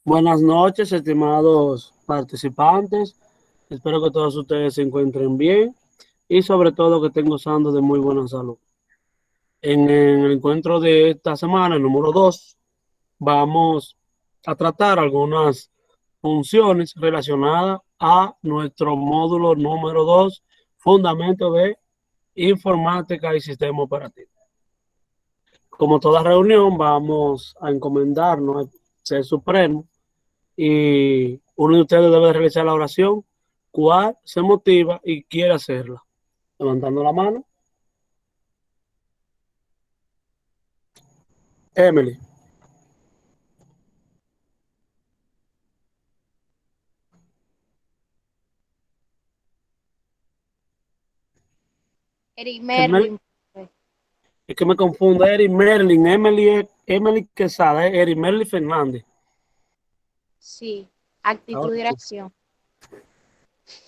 Buenas noches, estimados participantes. Espero que todos ustedes se encuentren bien y sobre todo que estén gozando de muy buena salud. En el encuentro de esta semana, el número 2, vamos a tratar algunas funciones relacionadas a nuestro módulo número 2, Fundamento de Informática y Sistema Operativo. Como toda reunión, vamos a encomendarnos al Ser Supremo y uno de ustedes debe realizar la oración. ¿Cuál se motiva y quiere hacerla? Levantando la mano. Emily. Eric Emily, Merlin. es que me confundo. Eric Merlin. Emily Quesada. Eric Merlin Fernández. Sí, Ahora actitud y sí. acción.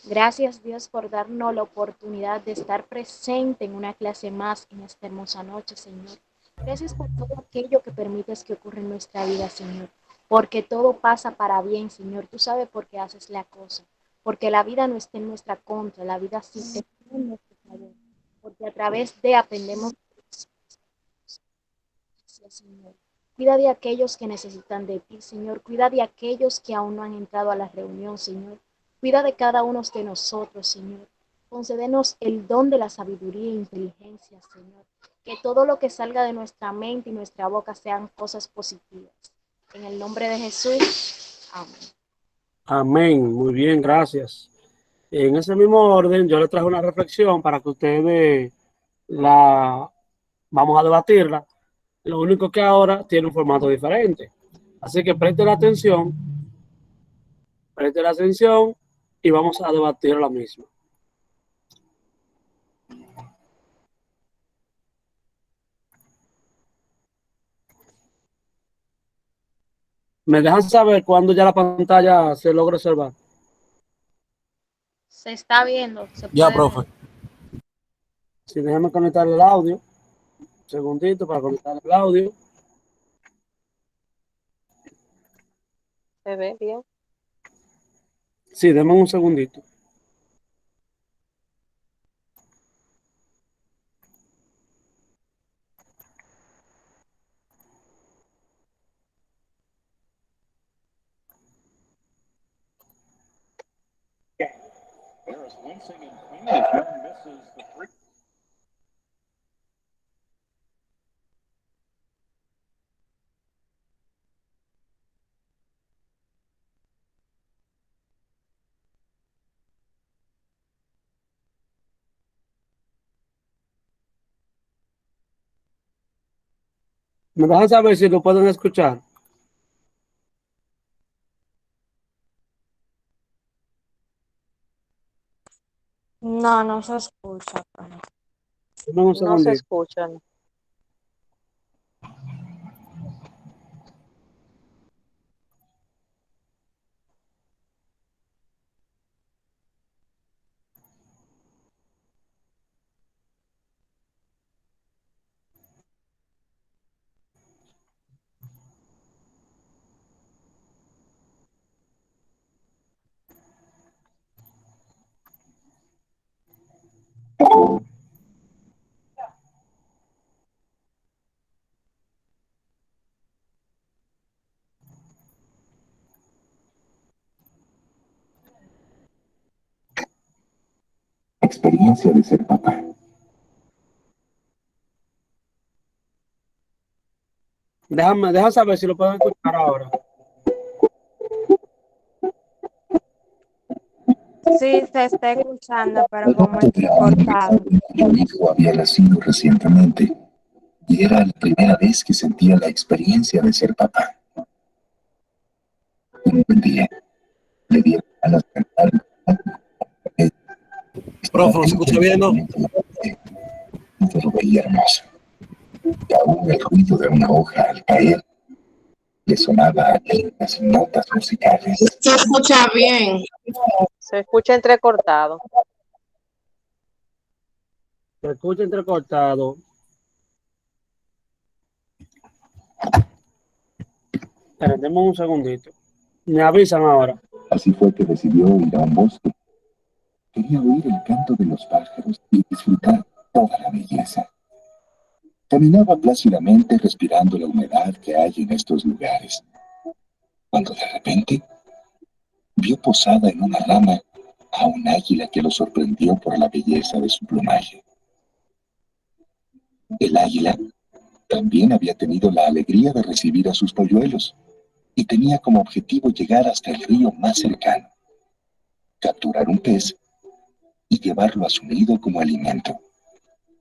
Gracias Dios por darnos la oportunidad de estar presente en una clase más en esta hermosa noche, Señor. Gracias por todo aquello que permites que ocurra en nuestra vida, Señor. Porque todo pasa para bien, Señor. Tú sabes por qué haces la cosa. Porque la vida no está en nuestra contra, la vida sí está en nuestro favor. Porque a través de aprendemos. Gracias, Señor. Cuida de aquellos que necesitan de ti, Señor. Cuida de aquellos que aún no han entrado a la reunión, Señor. Cuida de cada uno de nosotros, Señor. Concédenos el don de la sabiduría e inteligencia, Señor. Que todo lo que salga de nuestra mente y nuestra boca sean cosas positivas. En el nombre de Jesús. Amén. Amén. Muy bien, gracias. En ese mismo orden, yo le traje una reflexión para que ustedes la vamos a debatirla. Lo único que ahora tiene un formato diferente. Así que preste la atención y vamos a debatir la misma. ¿Me dejan saber cuándo ya la pantalla se logra observar? Se está viendo, se Ya, puede ver. profe. Si déjame conectar el audio. Un segundito para conectar el audio. Se ve bien. Sí, déme un segundito. ¿Me dejan saber si lo pueden escuchar? No, no se escucha. Déme un No se segundito. escuchan. Experiencia de ser papá. Déjame saber si lo pueden escuchar ahora. Sí, se está escuchando, pero El como dato de haber cortado. averiguado que mi hijo había nacido recientemente y era la primera vez que sentía la experiencia de ser papá. Un buen día le dieron ganas de cantar. Estaba Profe, ¿no se dentro escucha del bien, no? campamento de verano, y lo veía hermoso. Y aún el ruido de una hoja al caer le sonaba a lindas notas musicales. Se escucha bien. Se escucha entrecortado. Se escucha entrecortado. Esperen, denme un segundito. Me avisan ahora. Así fue que decidió ir a un bosque. Quería oír el canto de los pájaros y disfrutar toda la belleza. Caminaba plácidamente respirando la humedad que hay en estos lugares, cuando de repente vio posada en una rama a un águila que lo sorprendió por la belleza de su plumaje. El águila también había tenido la alegría de recibir a sus polluelos y tenía como objetivo llegar hasta el río más cercano, capturar un pez y llevarlo a su nido como alimento,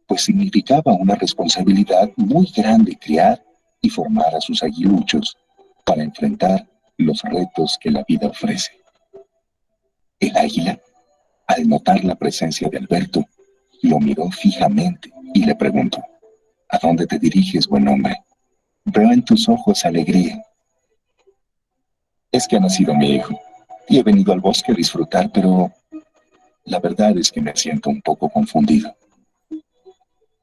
pues significaba una responsabilidad muy grande criar y formar a sus aguiluchos para enfrentar los retos que la vida ofrece. El águila, al notar la presencia de Alberto, lo miró fijamente y le preguntó: ¿A dónde te diriges, buen hombre? Veo en tus ojos alegría. Es que ha nacido mi hijo y he venido al bosque a disfrutar, pero la verdad es que me siento un poco confundido.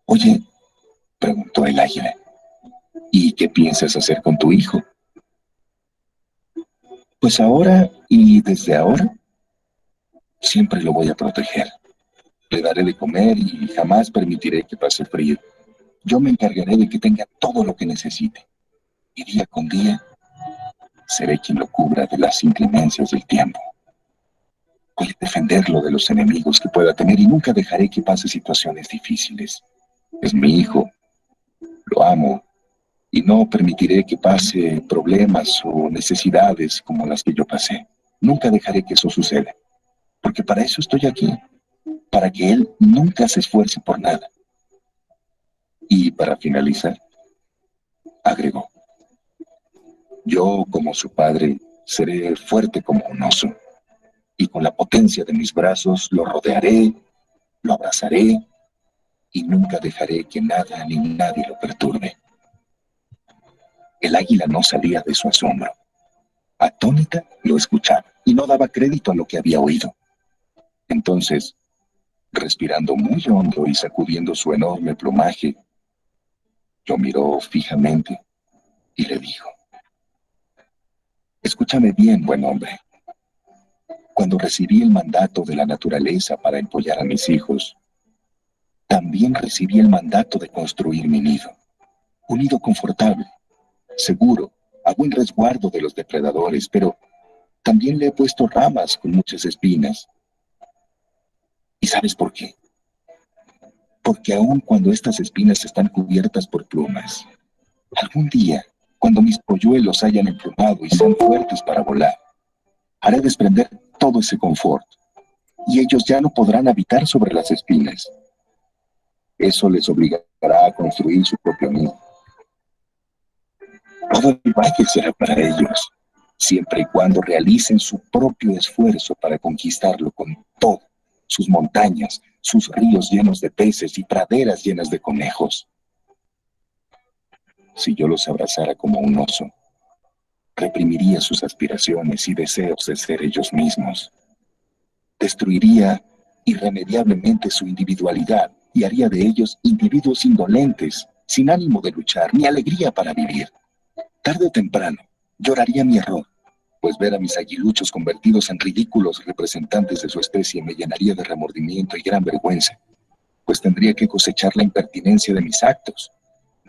Oye, preguntó el águila, ¿y qué piensas hacer con tu hijo? Pues ahora y desde ahora, siempre lo voy a proteger. Le daré de comer y jamás permitiré que pase frío. Yo me encargaré de que tenga todo lo que necesite. Y día con día, seré quien lo cubra de las inclemencias del tiempo. Voy a defenderlo de los enemigos que pueda tener y nunca dejaré que pase situaciones difíciles. Es mi hijo, lo amo, y no permitiré que pase problemas o necesidades como las que yo pasé. Nunca dejaré que eso suceda, porque para eso estoy aquí, para que él nunca se esfuerce por nada. Y para finalizar, agregó: yo, como su padre, seré fuerte como un oso, y con la potencia de mis brazos lo rodearé, lo abrazaré, y nunca dejaré que nada ni nadie lo perturbe. El águila no salía de su asombro. Atónita lo escuchaba y no daba crédito a lo que había oído. Entonces, respirando muy hondo y sacudiendo su enorme plumaje, lo miró fijamente y le dijo: escúchame bien, buen hombre. Cuando recibí el mandato de la naturaleza para empollar a mis hijos, también recibí el mandato de construir mi nido. Un nido confortable, seguro, a buen resguardo de los depredadores, pero también le he puesto ramas con muchas espinas. ¿Y sabes por qué? Porque aun cuando estas espinas están cubiertas por plumas, algún día, cuando mis polluelos hayan emplumado y sean fuertes para volar, haré desprender todo ese confort, y ellos ya no podrán habitar sobre las espinas. Eso les obligará a construir su propio nido. Todo el valle será para ellos, siempre y cuando realicen su propio esfuerzo para conquistarlo con todo, sus montañas, sus ríos llenos de peces y praderas llenas de conejos. Si yo los abrazara como un oso, reprimiría sus aspiraciones y deseos de ser ellos mismos. Destruiría irremediablemente su individualidad y haría de ellos individuos indolentes, sin ánimo de luchar ni alegría para vivir. Tarde o temprano, lloraría mi error, pues ver a mis aguiluchos convertidos en ridículos representantes de su especie me llenaría de remordimiento y gran vergüenza, pues tendría que cosechar la impertinencia de mis actos,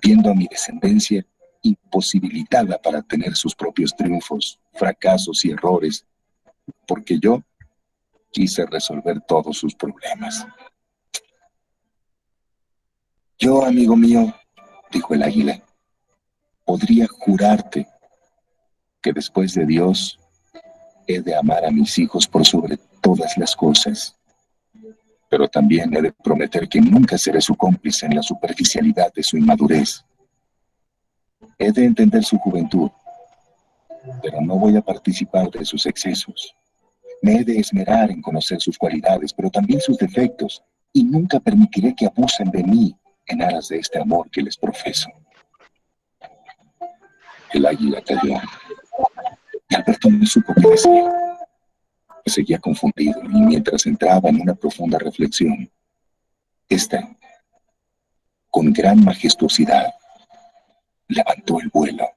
viendo a mi descendencia imposibilitada para tener sus propios triunfos, fracasos y errores, porque yo quise resolver todos sus problemas. Yo, amigo mío, dijo el águila, podría jurarte que después de Dios he de amar a mis hijos por sobre todas las cosas, pero también he de prometer que nunca seré su cómplice en la superficialidad de su inmadurez. He de entender su juventud, pero no voy a participar de sus excesos. Me he de esmerar en conocer sus cualidades, pero también sus defectos, y nunca permitiré que abusen de mí en aras de este amor que les profeso. El águila cayó, y Alberto no supo qué decir. Seguía confundido, y mientras entraba en una profunda reflexión, esta, con gran majestuosidad, levantó el vuelo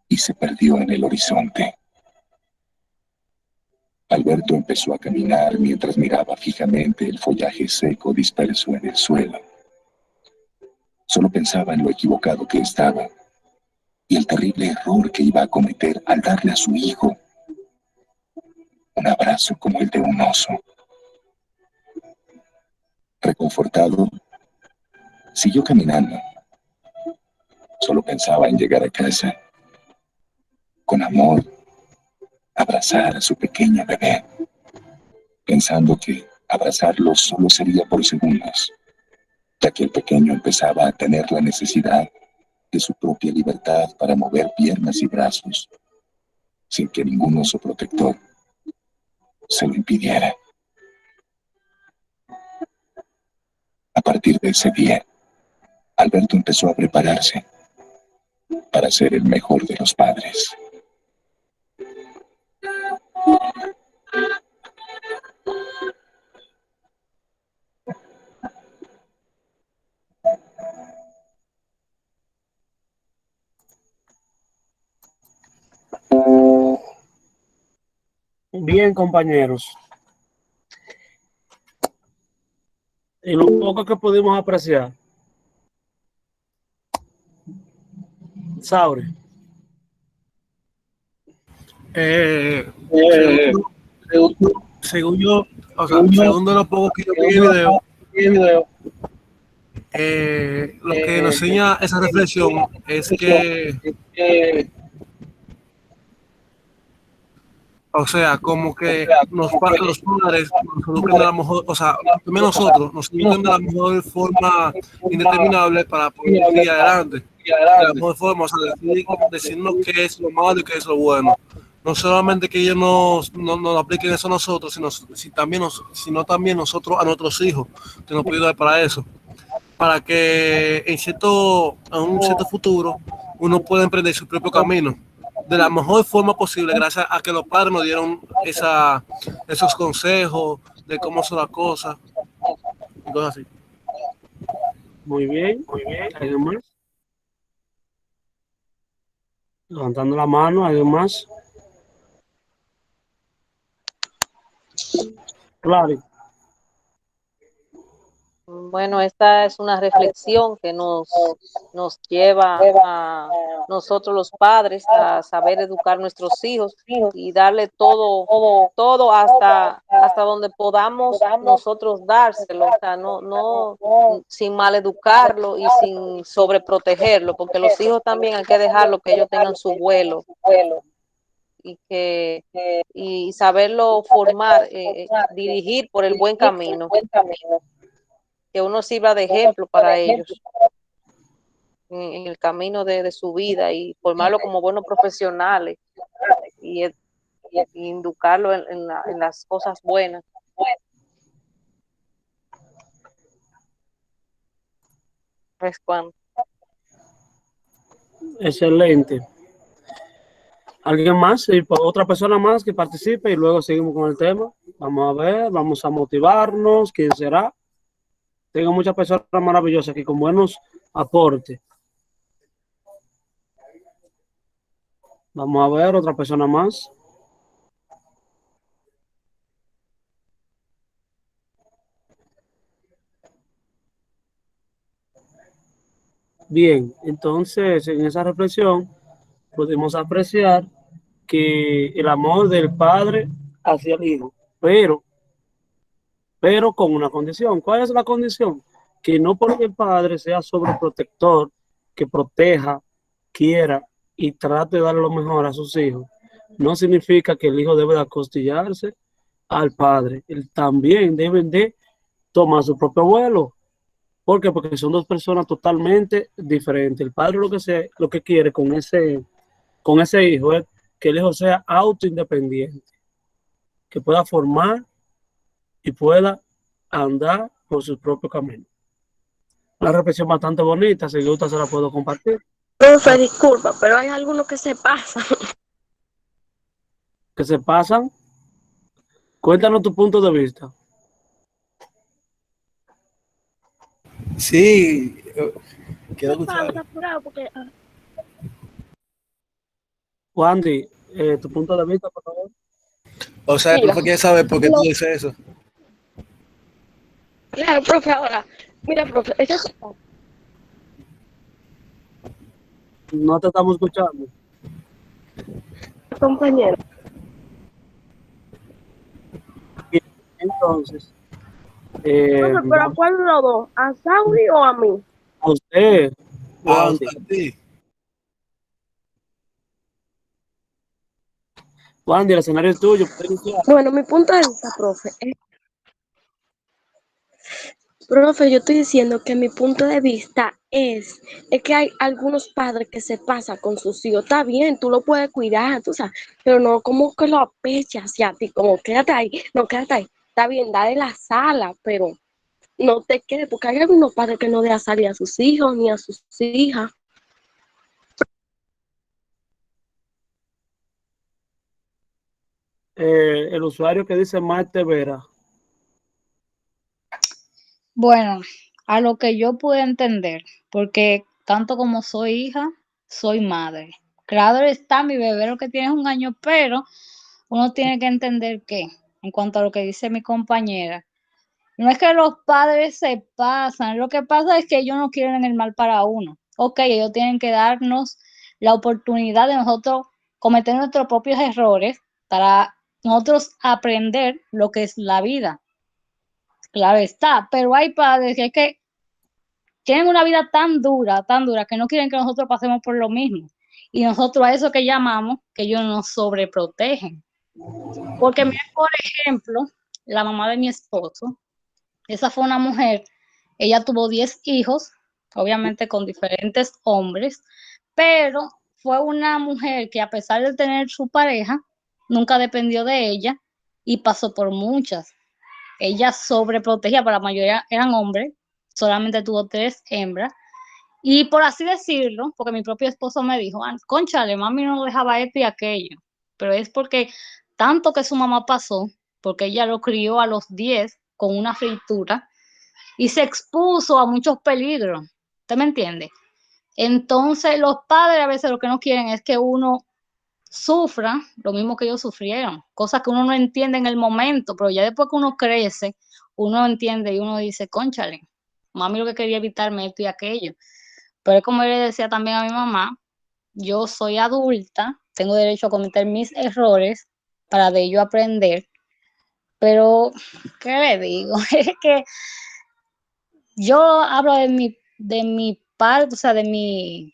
y se perdió en el horizonte. Alberto empezó a caminar mientras miraba fijamente el follaje seco disperso en el suelo. Solo pensaba en lo equivocado que estaba y el terrible error que iba a cometer al darle a su hijo un abrazo como el de un oso. Reconfortado, siguió caminando. Solo pensaba en llegar a casa, con amor, abrazar a su pequeño bebé, pensando que abrazarlo solo sería por segundos, ya que el pequeño empezaba a tener la necesidad de su propia libertad para mover piernas y brazos, sin que ningún oso protector se lo impidiera. A partir de ese día, Alberto empezó a prepararse para ser el mejor de los padres. Bien, compañeros. Y lo poco que pudimos apreciar, Sauri, según, según yo, o sea, según de lo poco que yo vi en el video, lo que nos enseña esa reflexión es que, o sea, como que los padres nos eduquen de la mejor, o sea, también nosotros nos eduquen de la mejor forma indeterminable para poder seguir adelante. De la mejor forma, o sea, decirnos qué es lo malo y qué es lo bueno. No solamente que ellos nos apliquen eso a nosotros, sino también nosotros a nuestros hijos, que nos puede ayudar para eso. Para que en un cierto futuro uno pueda emprender su propio camino de la mejor forma posible, gracias a que los padres nos dieron esos consejos de cómo son las cosas y cosas así. Muy bien, muy bien. ¿Alguien más? Levantando la mano, ¿alguien más? Claro. Bueno, esta es una reflexión que nos lleva a nosotros los padres a saber educar nuestros hijos y darle todo hasta donde podamos nosotros dárselo, o sea, no sin maleducarlo y sin sobreprotegerlo, porque los hijos también hay que dejarlo que ellos tengan su vuelo y saberlo formar, dirigir por el buen camino, que uno sirva de ejemplo para ellos en el camino de su vida y formarlo como buenos profesionales y educarlo en las cosas buenas. Es cuando. Excelente. ¿Alguien más? Y otra persona más que participe y luego seguimos con el tema. Vamos a ver, vamos a motivarnos. ¿Quién será? Tengo muchas personas maravillosas aquí con buenos aportes. Vamos a ver, otra persona más. Bien, entonces en esa reflexión podemos apreciar que el amor del padre hacia el hijo, pero con una condición. ¿Cuál es la condición? Que no porque el padre sea sobreprotector, que proteja, quiera y trate de dar lo mejor a sus hijos, no significa que el hijo debe de acostillarse al padre. Él también deben de tomar su propio vuelo. ¿Por qué? Porque son dos personas totalmente diferentes. El padre lo que quiere con ese hijo es que el hijo sea autoindependiente, que pueda formar y pueda andar por su propio camino. Una reflexión bastante bonita, si gusta se la puedo compartir. Profe, disculpa, pero hay algunos que se pasan. Que se pasan. Cuéntanos tu punto de vista. Sí, quiero escuchar. Wandy, tu punto de vista, por favor. O sea, el Mira, profe quiere saber por qué tú lo- dices eso. claro, profe, ahora, mira, profe, esa es No te estamos escuchando. compañero. Bien, entonces, Profe, pero ¿a vamos cuál de los dos? ¿A Saudi o a mí? a usted, Wandy. A ti. Wandy, el escenario es tuyo, puede iniciar. Bueno, mi punto de vista, profe, yo estoy diciendo que mi punto de vista es que hay algunos padres que se pasan con sus hijos. Está bien, tú lo puedes cuidar, tú sabes, pero no como que lo apechas hacia ti, como quédate ahí, no, quédate ahí. Está bien, dale la sala, pero no te quedes, porque hay algunos padres que no dejan salir a sus hijos ni a sus hijas. El usuario que dice Marte Vera. Bueno, a lo que yo pude entender, porque tanto como soy hija, soy madre. Claro está, mi bebé lo que tiene es 1 año, pero uno tiene que entender que, en cuanto a lo que dice mi compañera, no es que los padres se pasan, lo que pasa es que ellos no quieren el mal para uno. Ok, ellos tienen que darnos la oportunidad de nosotros cometer nuestros propios errores para nosotros aprender lo que es la vida. Claro está, pero hay padres que es que tienen una vida tan dura, que no quieren que nosotros pasemos por lo mismo. Y nosotros a eso que llamamos, que ellos nos sobreprotegen. Porque mira, por ejemplo, la mamá de mi esposo, esa fue una mujer, ella tuvo 10 hijos, obviamente con diferentes hombres, pero fue una mujer que a pesar de tener su pareja, nunca dependió de ella y pasó por muchas. Ella sobreprotegía, pero la mayoría eran hombres, solamente tuvo 3 hembras. Y por así decirlo, porque mi propio esposo me dijo, "Ah, cónchale, mami no dejaba esto y aquello", pero es porque tanto que su mamá pasó, porque ella lo crió a los 10 con una fritura y se expuso a muchos peligros. ¿Usted me entiende? Entonces, los padres a veces lo que no quieren es que uno sufra lo mismo que ellos sufrieron, cosas que uno no entiende en el momento, pero ya después que uno crece, uno entiende y uno dice, cónchale, mami lo que quería evitarme esto y aquello. Pero es como yo le decía también a mi mamá, yo soy adulta, tengo derecho a cometer mis errores para de ello aprender, pero, ¿qué le digo? Es que yo hablo de mi parte, o sea, de mi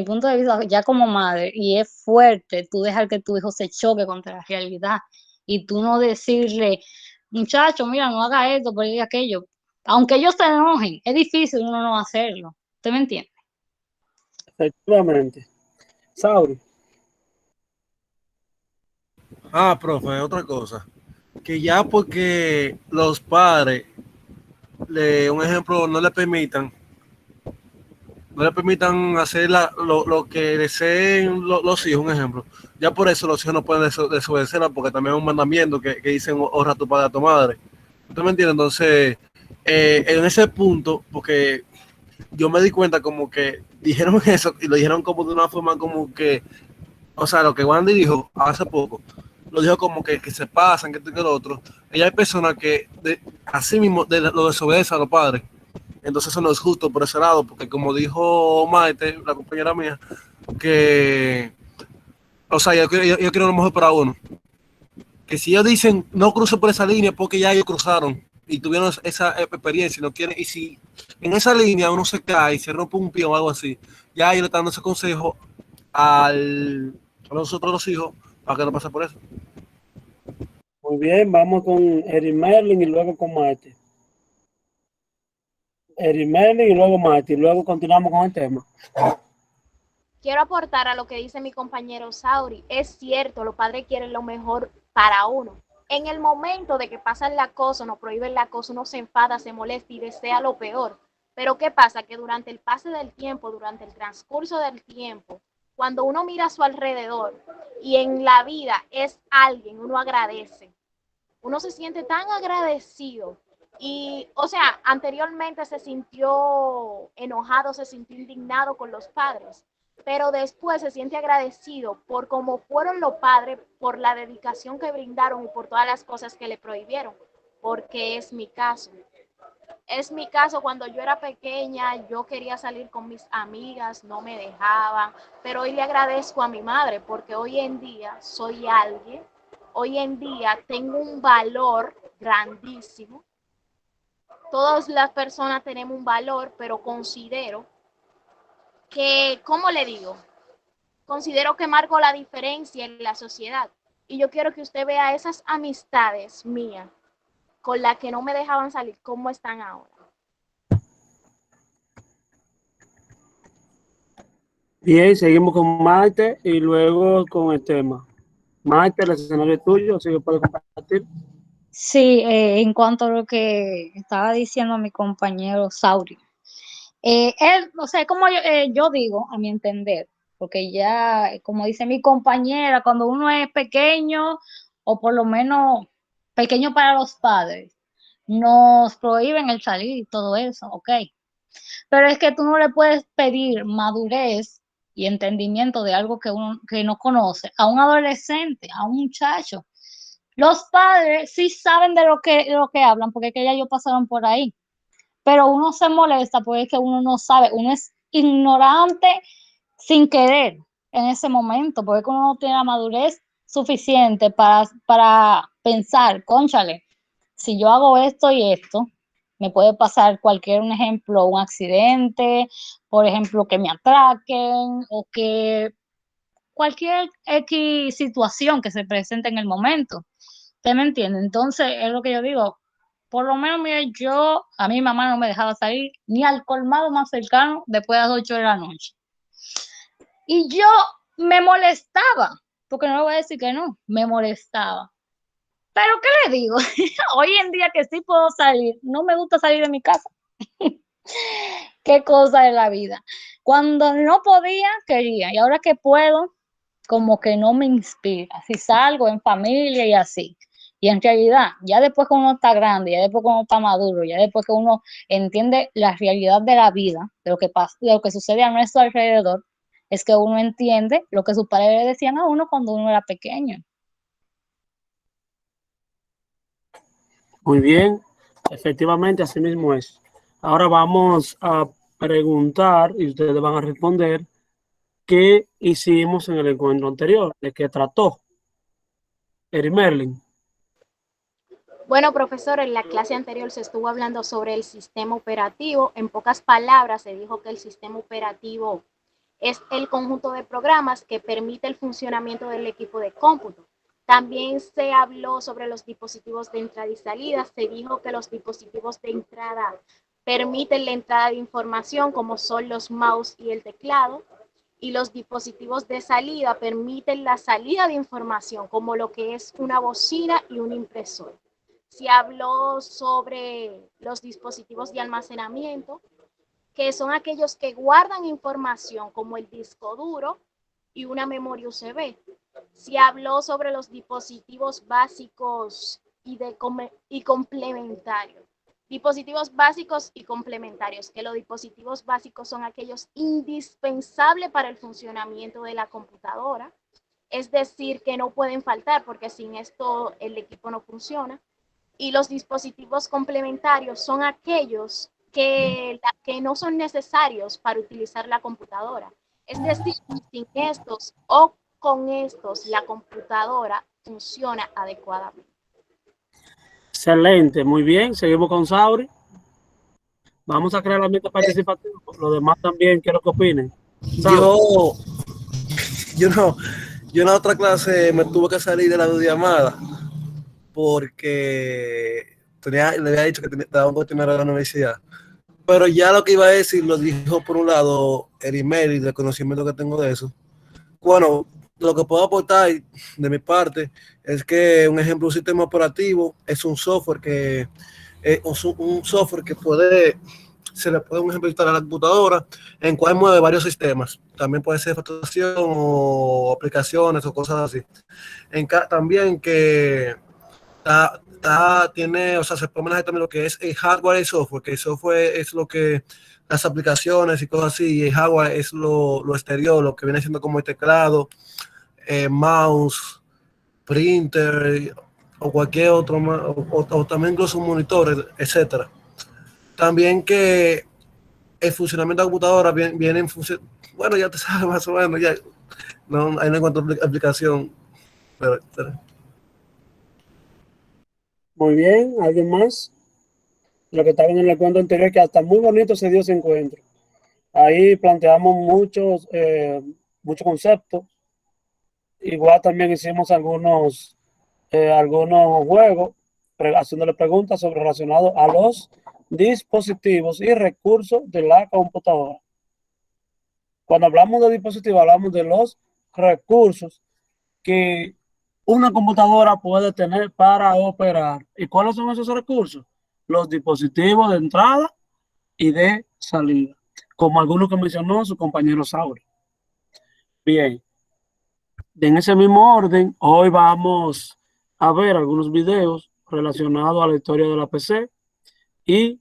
punto de vista, ya como madre, y es fuerte tú dejar que tu hijo se choque contra la realidad y tú no decirle, muchacho, mira, no haga esto, pero diga aquello. Aunque ellos se enojen, es difícil uno no hacerlo. ¿Usted me entiende? Efectivamente. Sauri. Ah, profe, otra cosa. Que ya porque los padres, un ejemplo, no le permitan hacer lo que deseen los hijos, un ejemplo. Ya por eso los hijos no pueden desobedecerla, porque también es un mandamiento que dicen honra a tu padre y a tu madre. ¿Usted me entiende? Entonces, en ese punto, porque yo me di cuenta como que dijeron eso y lo dijeron como de una forma como que, o sea, lo que Wandy dijo hace poco, lo dijo como que se pasan, que esto y que lo otro. Y hay personas que así mismo lo desobedecen a los padres. Entonces eso no es justo por ese lado, porque como dijo Maite, la compañera mía, que, o sea, yo quiero lo mejor para uno. Que si ellos dicen no cruce por esa línea, porque ya ellos cruzaron y tuvieron esa experiencia y no quieren, y si en esa línea uno se cae y se rompe un pie o algo así, ya ellos le están dando ese consejo a nosotros los hijos para que no pase por eso. Muy bien, vamos con Eric Merlin y luego con Marte. Eric Merlin y luego Marte, y luego continuamos con el tema. Quiero aportar a lo que dice mi compañero Sauri. Es cierto, los padres quieren lo mejor para uno. En el momento de que pasan la cosa, nos prohíben la cosa, uno se enfada, se molesta y desea lo peor. Pero ¿qué pasa? Que durante el pase del tiempo, durante el transcurso del tiempo, cuando uno mira a su alrededor y en la vida es alguien, uno agradece. Uno se siente tan agradecido y, o sea, anteriormente se sintió enojado, se sintió indignado con los padres, pero después se siente agradecido por cómo fueron los padres, por la dedicación que brindaron y por todas las cosas que le prohibieron, porque es mi caso. Es mi caso, cuando yo era pequeña, yo quería salir con mis amigas, no me dejaban, pero hoy le agradezco a mi madre porque hoy en día soy alguien, hoy en día tengo un valor grandísimo. Todas las personas tenemos un valor, pero considero que, ¿cómo le digo? Considero que marco la diferencia en la sociedad. Y yo quiero que usted vea esas amistades mías con las que no me dejaban salir, cómo están ahora. Bien, seguimos con Maite y luego con el tema. Maite, el escenario es tuyo, así que puedes compartir. Sí, en cuanto a lo que estaba diciendo mi compañero Sauri, él, o sea, como yo digo, a mi entender, porque ya, como dice mi compañera, cuando uno es pequeño, o por lo menos pequeño para los padres, nos prohíben el salir y todo eso, ok. Pero es que tú no le puedes pedir madurez y entendimiento de algo que uno que no conoce a un adolescente, a un muchacho. Los padres sí saben de lo que hablan, porque es que ya ellos pasaron por ahí, pero uno se molesta porque es que uno no sabe, uno es ignorante sin querer en ese momento, porque es que uno no tiene la madurez suficiente para pensar, cónchale, si yo hago esto y esto, me puede pasar cualquier, un ejemplo, un accidente, por ejemplo, que me atraquen o que cualquier X situación que se presente en el momento. ¿Usted me entiende? Entonces, es lo que yo digo. Por lo menos, mire, a mi mamá no me dejaba salir ni al colmado más cercano después de las 8 de la noche. Y yo me molestaba, porque no le voy a decir que no, me molestaba. Pero, ¿qué le digo? Hoy en día que sí puedo salir, no me gusta salir de mi casa. Qué cosa de la vida. Cuando no podía, quería. Y ahora que puedo, como que no me inspira. Si salgo en familia y así. Y en realidad, ya después que uno está grande, ya después que uno está maduro, ya después que uno entiende la realidad de la vida, de lo que pasa, de lo que sucede a nuestro alrededor, es que uno entiende lo que sus padres le decían a uno cuando uno era pequeño. Muy bien, efectivamente, así mismo es. Ahora vamos a preguntar y ustedes van a responder qué hicimos en el encuentro anterior, de qué trató. Eri Merlin. Bueno, profesor, en la clase anterior se estuvo hablando sobre el sistema operativo. En pocas palabras, se dijo que el sistema operativo es el conjunto de programas que permite el funcionamiento del equipo de cómputo. También se habló sobre los dispositivos de entrada y salida. Se dijo que los dispositivos de entrada permiten la entrada de información, como son los mouse y el teclado, y los dispositivos de salida permiten la salida de información, como lo que es una bocina y un impresor. Se habló sobre los dispositivos de almacenamiento, que son aquellos que guardan información como el disco duro y una memoria USB. Se habló sobre los dispositivos básicos y complementarios. Dispositivos básicos y complementarios, que los dispositivos básicos son aquellos indispensables para el funcionamiento de la computadora, es decir, que no pueden faltar porque sin esto el equipo no funciona. Y los dispositivos complementarios son aquellos que no son necesarios para utilizar la computadora. Es decir, sin estos o con estos, la computadora funciona adecuadamente. Excelente, muy bien. Seguimos con Sauri. Vamos a crear el ambiente participativo. Los demás también quiero que opinen. Yo, yo no, yo en la otra clase me tuve que salir de la videollamada porque le había dicho que estaba en continuar a la universidad. Pero ya lo que iba a decir lo dijo por un lado el email y el conocimiento que tengo de eso. Bueno, lo que puedo aportar de mi parte es que un ejemplo, un sistema operativo es un software que se le puede un ejemplo instalar a la computadora en cual mueve varios sistemas. También puede ser facturación o aplicaciones o cosas así. También que tiene, o sea, se puede manejar también lo que es el hardware y el software, que el software es lo que las aplicaciones y cosas así, y el hardware es lo exterior, lo que viene siendo como el teclado, mouse, printer o cualquier otro, o también incluso monitores, etcétera. También que el funcionamiento de la computadora viene en función, bueno, ya te sabes más o menos, ya no, ahí no encuentro aplicación, pero. Muy bien, ¿alguien más? Lo que estaba en el cuento anterior, que hasta muy bonito se dio ese encuentro. Ahí planteamos muchos conceptos. Igual también hicimos algunos juegos, haciéndole preguntas sobre relacionados a los dispositivos y recursos de la computadora. Cuando hablamos de dispositivos, hablamos de los recursos que una computadora puede tener para operar. ¿Y cuáles son esos recursos? Los dispositivos de entrada y de salida, como algunos que mencionó su compañero Sauri. Bien, en ese mismo orden, hoy vamos a ver algunos videos relacionados a la historia de la PC y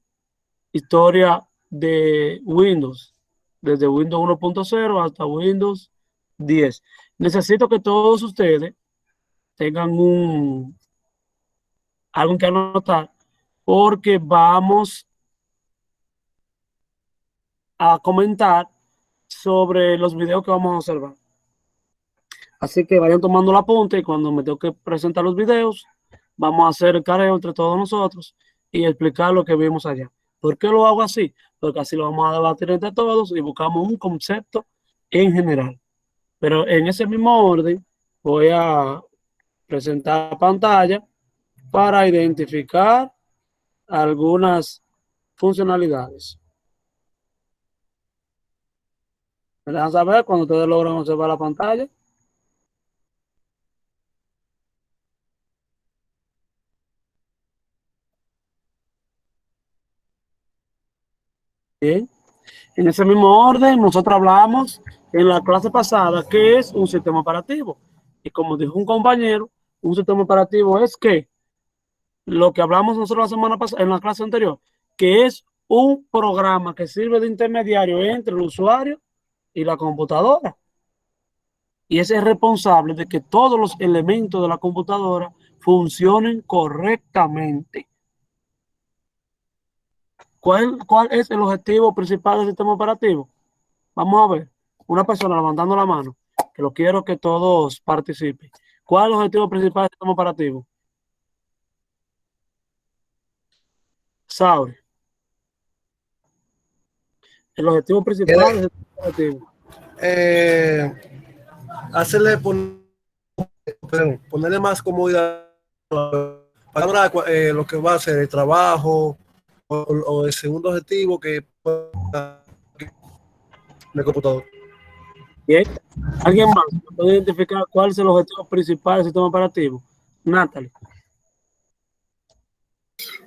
historia de Windows, desde Windows 1.0 hasta Windows 10. Necesito que todos ustedes tengan algo que anotar, porque vamos a comentar sobre los videos que vamos a observar. Así que vayan tomando la apunte y cuando me tengo que presentar los videos, vamos a hacer el careo entre todos nosotros y explicar lo que vimos allá. ¿Por qué lo hago así? Porque así lo vamos a debatir entre todos y buscamos un concepto en general. Pero en ese mismo orden voy a presentar pantalla para identificar algunas funcionalidades. ¿Me dejan saber cuando ustedes logran observar la pantalla? Bien. En ese mismo orden, nosotros hablamos en la clase pasada qué es un sistema operativo. Y como dijo un compañero, un sistema operativo es que lo que hablamos nosotros la semana pasada, en la clase anterior, que es un programa que sirve de intermediario entre el usuario y la computadora. Y ese es responsable de que todos los elementos de la computadora funcionen correctamente. ¿Cuál es el objetivo principal del sistema operativo? Vamos a ver, una persona levantando la mano, que lo quiero que todos participen. ¿Cuál es el objetivo principal del sistema operativo? Sabe. El objetivo principal del sistema operativo. Hacerle ponerle más comodidad para lo que va a ser el trabajo o el segundo objetivo que el computador. Bien. ¿Alguien más puede identificar cuál es el objetivo principal del sistema operativo? Natalie.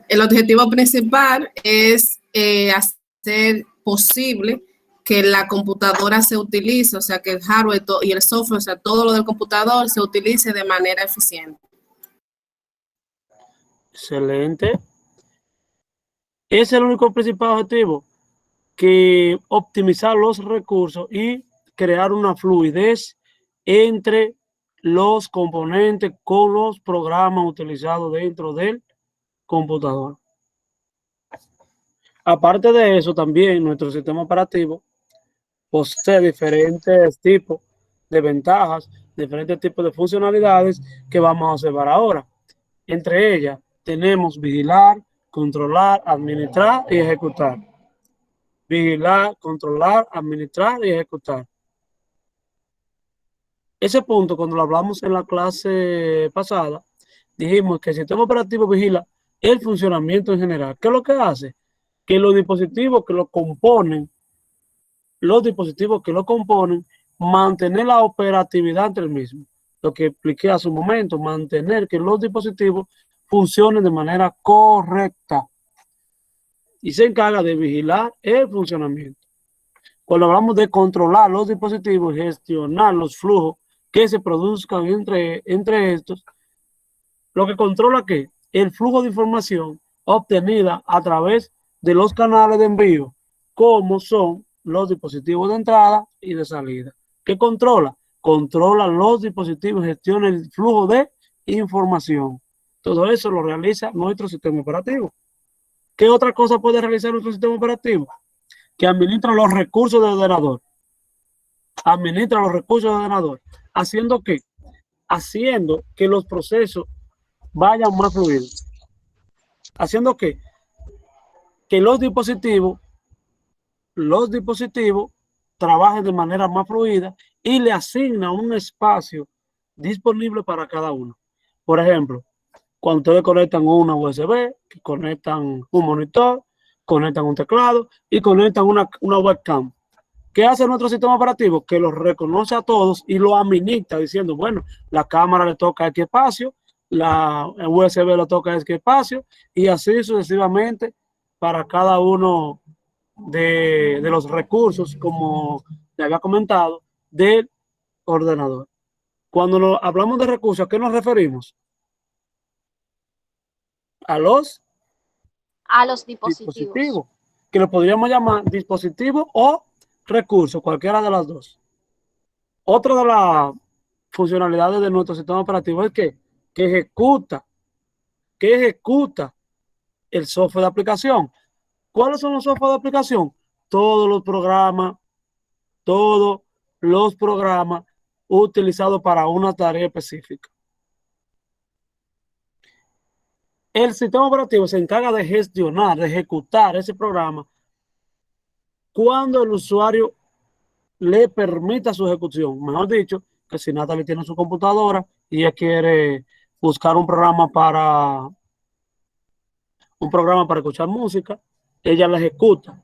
El objetivo principal es hacer posible que la computadora se utilice, o sea, que el hardware y el software, o sea, todo lo del computador se utilice de manera eficiente. Excelente. Es el único principal objetivo, que optimizar los recursos y crear una fluidez entre los componentes con los programas utilizados dentro del computador. Aparte de eso, también nuestro sistema operativo posee diferentes tipos de ventajas, diferentes tipos de funcionalidades que vamos a observar ahora. Entre ellas, tenemos vigilar, controlar, administrar y ejecutar. Vigilar, controlar, administrar y ejecutar. Ese punto, cuando lo hablamos en la clase pasada, dijimos que el sistema operativo vigila el funcionamiento en general. ¿Qué es lo que hace? Que los dispositivos que lo componen, mantener la operatividad entre el mismo. Lo que expliqué hace un momento, mantener que los dispositivos funcionen de manera correcta. Y se encarga de vigilar el funcionamiento. Cuando hablamos de controlar los dispositivos y gestionar los flujos que se produzcan entre estos, lo que controla que el flujo de información obtenida a través de los canales de envío como son los dispositivos de entrada y de salida. ¿Qué controla? Controla los dispositivos, gestiona el flujo de información. Todo eso lo realiza nuestro sistema operativo. ¿Qué otra cosa puede realizar nuestro sistema operativo? Que administra los recursos del ordenador. Administra los recursos del ordenador. ¿Haciendo qué? Haciendo que los procesos vayan más fluidos. ¿Haciendo qué? Que los dispositivos trabajen de manera más fluida y le asigna un espacio disponible para cada uno. Por ejemplo, cuando ustedes conectan una USB, conectan un monitor, conectan un teclado y conectan una webcam. ¿Qué hace nuestro sistema operativo? Que los reconoce a todos y lo administra diciendo, bueno, la cámara le toca este espacio, la USB le toca este espacio y así sucesivamente para cada uno de los recursos, como le había comentado, del ordenador. Cuando hablamos de recursos, ¿a qué nos referimos? A los dispositivos, que lo podríamos llamar dispositivo o recursos, cualquiera de las dos. Otra de las funcionalidades de nuestro sistema operativo es que ejecuta el software de aplicación. ¿Cuáles son los software de aplicación? Todos los programas utilizados para una tarea específica. El sistema operativo se encarga de gestionar, de ejecutar ese programa cuando el usuario le permita su ejecución. Mejor dicho, que si Natalie tiene su computadora y ella quiere buscar un programa para escuchar música, ella la ejecuta,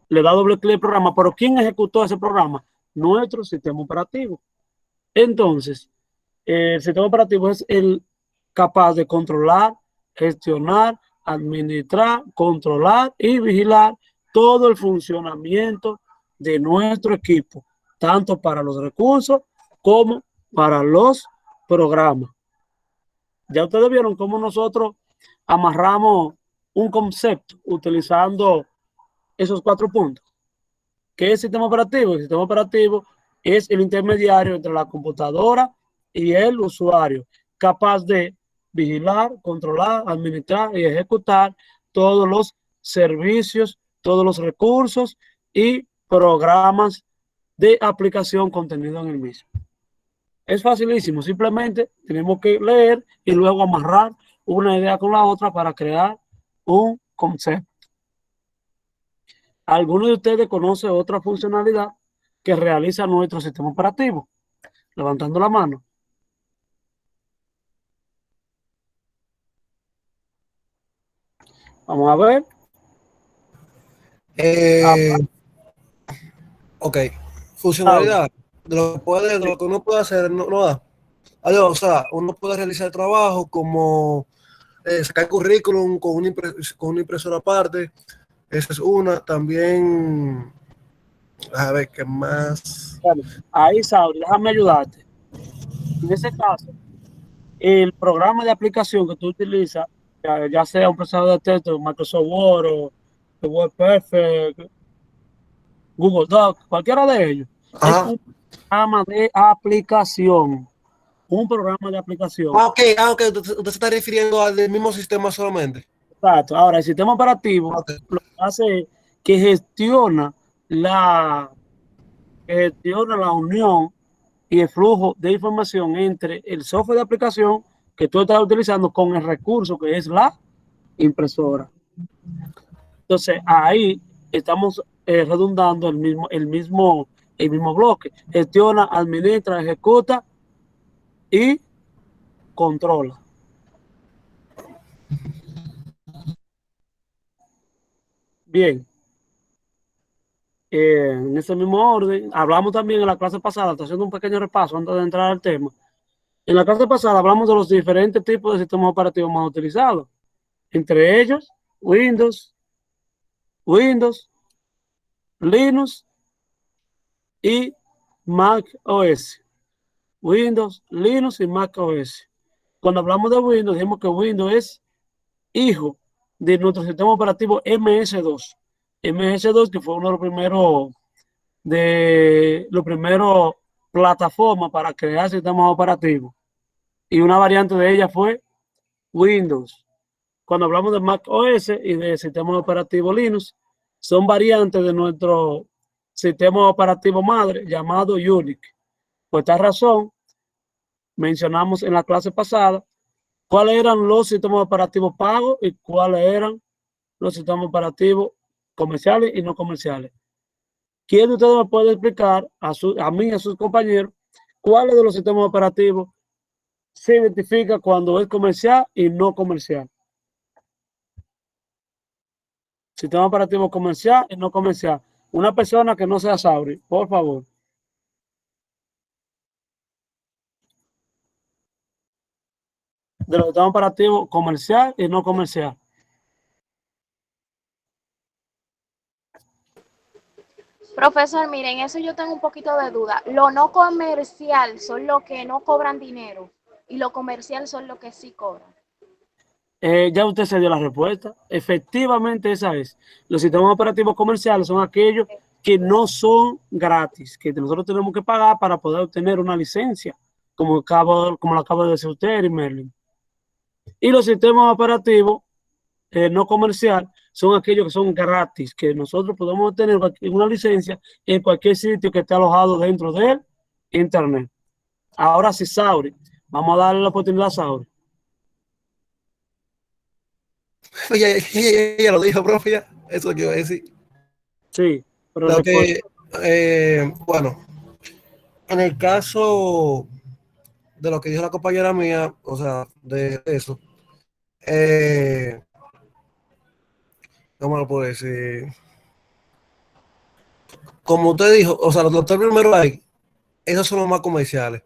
le da doble clic al programa, pero ¿quién ejecutó ese programa? Nuestro sistema operativo. Entonces, el sistema operativo es el capaz de controlar, gestionar, administrar, controlar y vigilar todo el funcionamiento de nuestro equipo, tanto para los recursos como para los programas. Ya ustedes vieron cómo nosotros amarramos un concepto utilizando esos 4 puntos. ¿Qué es el sistema operativo? El sistema operativo es el intermediario entre la computadora y el usuario, capaz de vigilar, controlar, administrar y ejecutar todos los servicios, todos los recursos y programas de aplicación contenido en el mismo. Es facilísimo, simplemente tenemos que leer y luego amarrar una idea con la otra para crear un concepto. ¿Alguno de ustedes conoce otra funcionalidad que realiza nuestro sistema operativo? Levantando la mano. Vamos a ver. Ok, funcionalidad de lo que uno puede hacer, no da. O sea, uno puede realizar trabajo como sacar currículum con una impresora aparte. Esa es una. También, a ver, ¿qué más? Bueno, ahí, Sauri, déjame ayudarte. En ese caso, el programa de aplicación que tú utilizas, ya sea un procesador de texto, Microsoft Word o WordPerfect, Google Docs, cualquiera de ellos, es un programa de aplicación. Un programa de aplicación. Ok, usted se está refiriendo al del mismo sistema solamente. Exacto. Ahora, el sistema operativo lo que hace es que gestiona la unión y el flujo de información entre el software de aplicación que tú estás utilizando con el recurso que es la impresora. Entonces, ahí estamos redundando el mismo bloque. Gestiona, administra, ejecuta y controla. Bien. En ese mismo orden, hablamos también en la clase pasada, estoy haciendo un pequeño repaso antes de entrar al tema. En la clase pasada hablamos de los diferentes tipos de sistemas operativos más utilizados. Entre ellos, Windows, Linux y Mac OS. Windows, Linux y Mac OS. Cuando hablamos de Windows, dijimos que Windows es hijo de nuestro sistema operativo MS2. MS2, que fue uno de los primeros plataformas para crear sistemas operativos. Y una variante de ella fue Windows. Cuando hablamos de Mac OS y de sistemas operativos Linux, son variantes de nuestro sistema operativo madre llamado Unix. Por esta razón, mencionamos en la clase pasada cuáles eran los sistemas operativos pagos y cuáles eran los sistemas operativos comerciales y no comerciales. ¿Quién de ustedes me puede explicar a mí y a sus compañeros cuáles de los sistemas operativos se identifica cuando es comercial y no comercial? Sistema operativo comercial y no comercial. Una persona que no sea Sauri, por favor. De los sistemas operativos comercial y no comercial. Profesor, miren, eso yo tengo un poquito de duda. Lo no comercial son los que no cobran dinero y lo comercial son los que sí cobran. Ya usted se dio la respuesta. Efectivamente, esa es. Los sistemas operativos comerciales son aquellos que no son gratis, que nosotros tenemos que pagar para poder obtener una licencia, como lo acabo de decir usted y Merlin. Y los sistemas operativos no comercial son aquellos que son gratis, que nosotros podemos obtener una licencia en cualquier sitio que esté alojado dentro del Internet. Ahora sí, Sauri, vamos a darle la oportunidad a Sauri. Ya lo dijo, profe, ya. Eso que iba a decir. Sí, pero Lo que, bueno, en el caso de lo que dijo la compañera mía, o sea, de eso, ¿cómo lo puedo decir? Como usted dijo, o sea, los tres primeros ahí, esos son los más comerciales.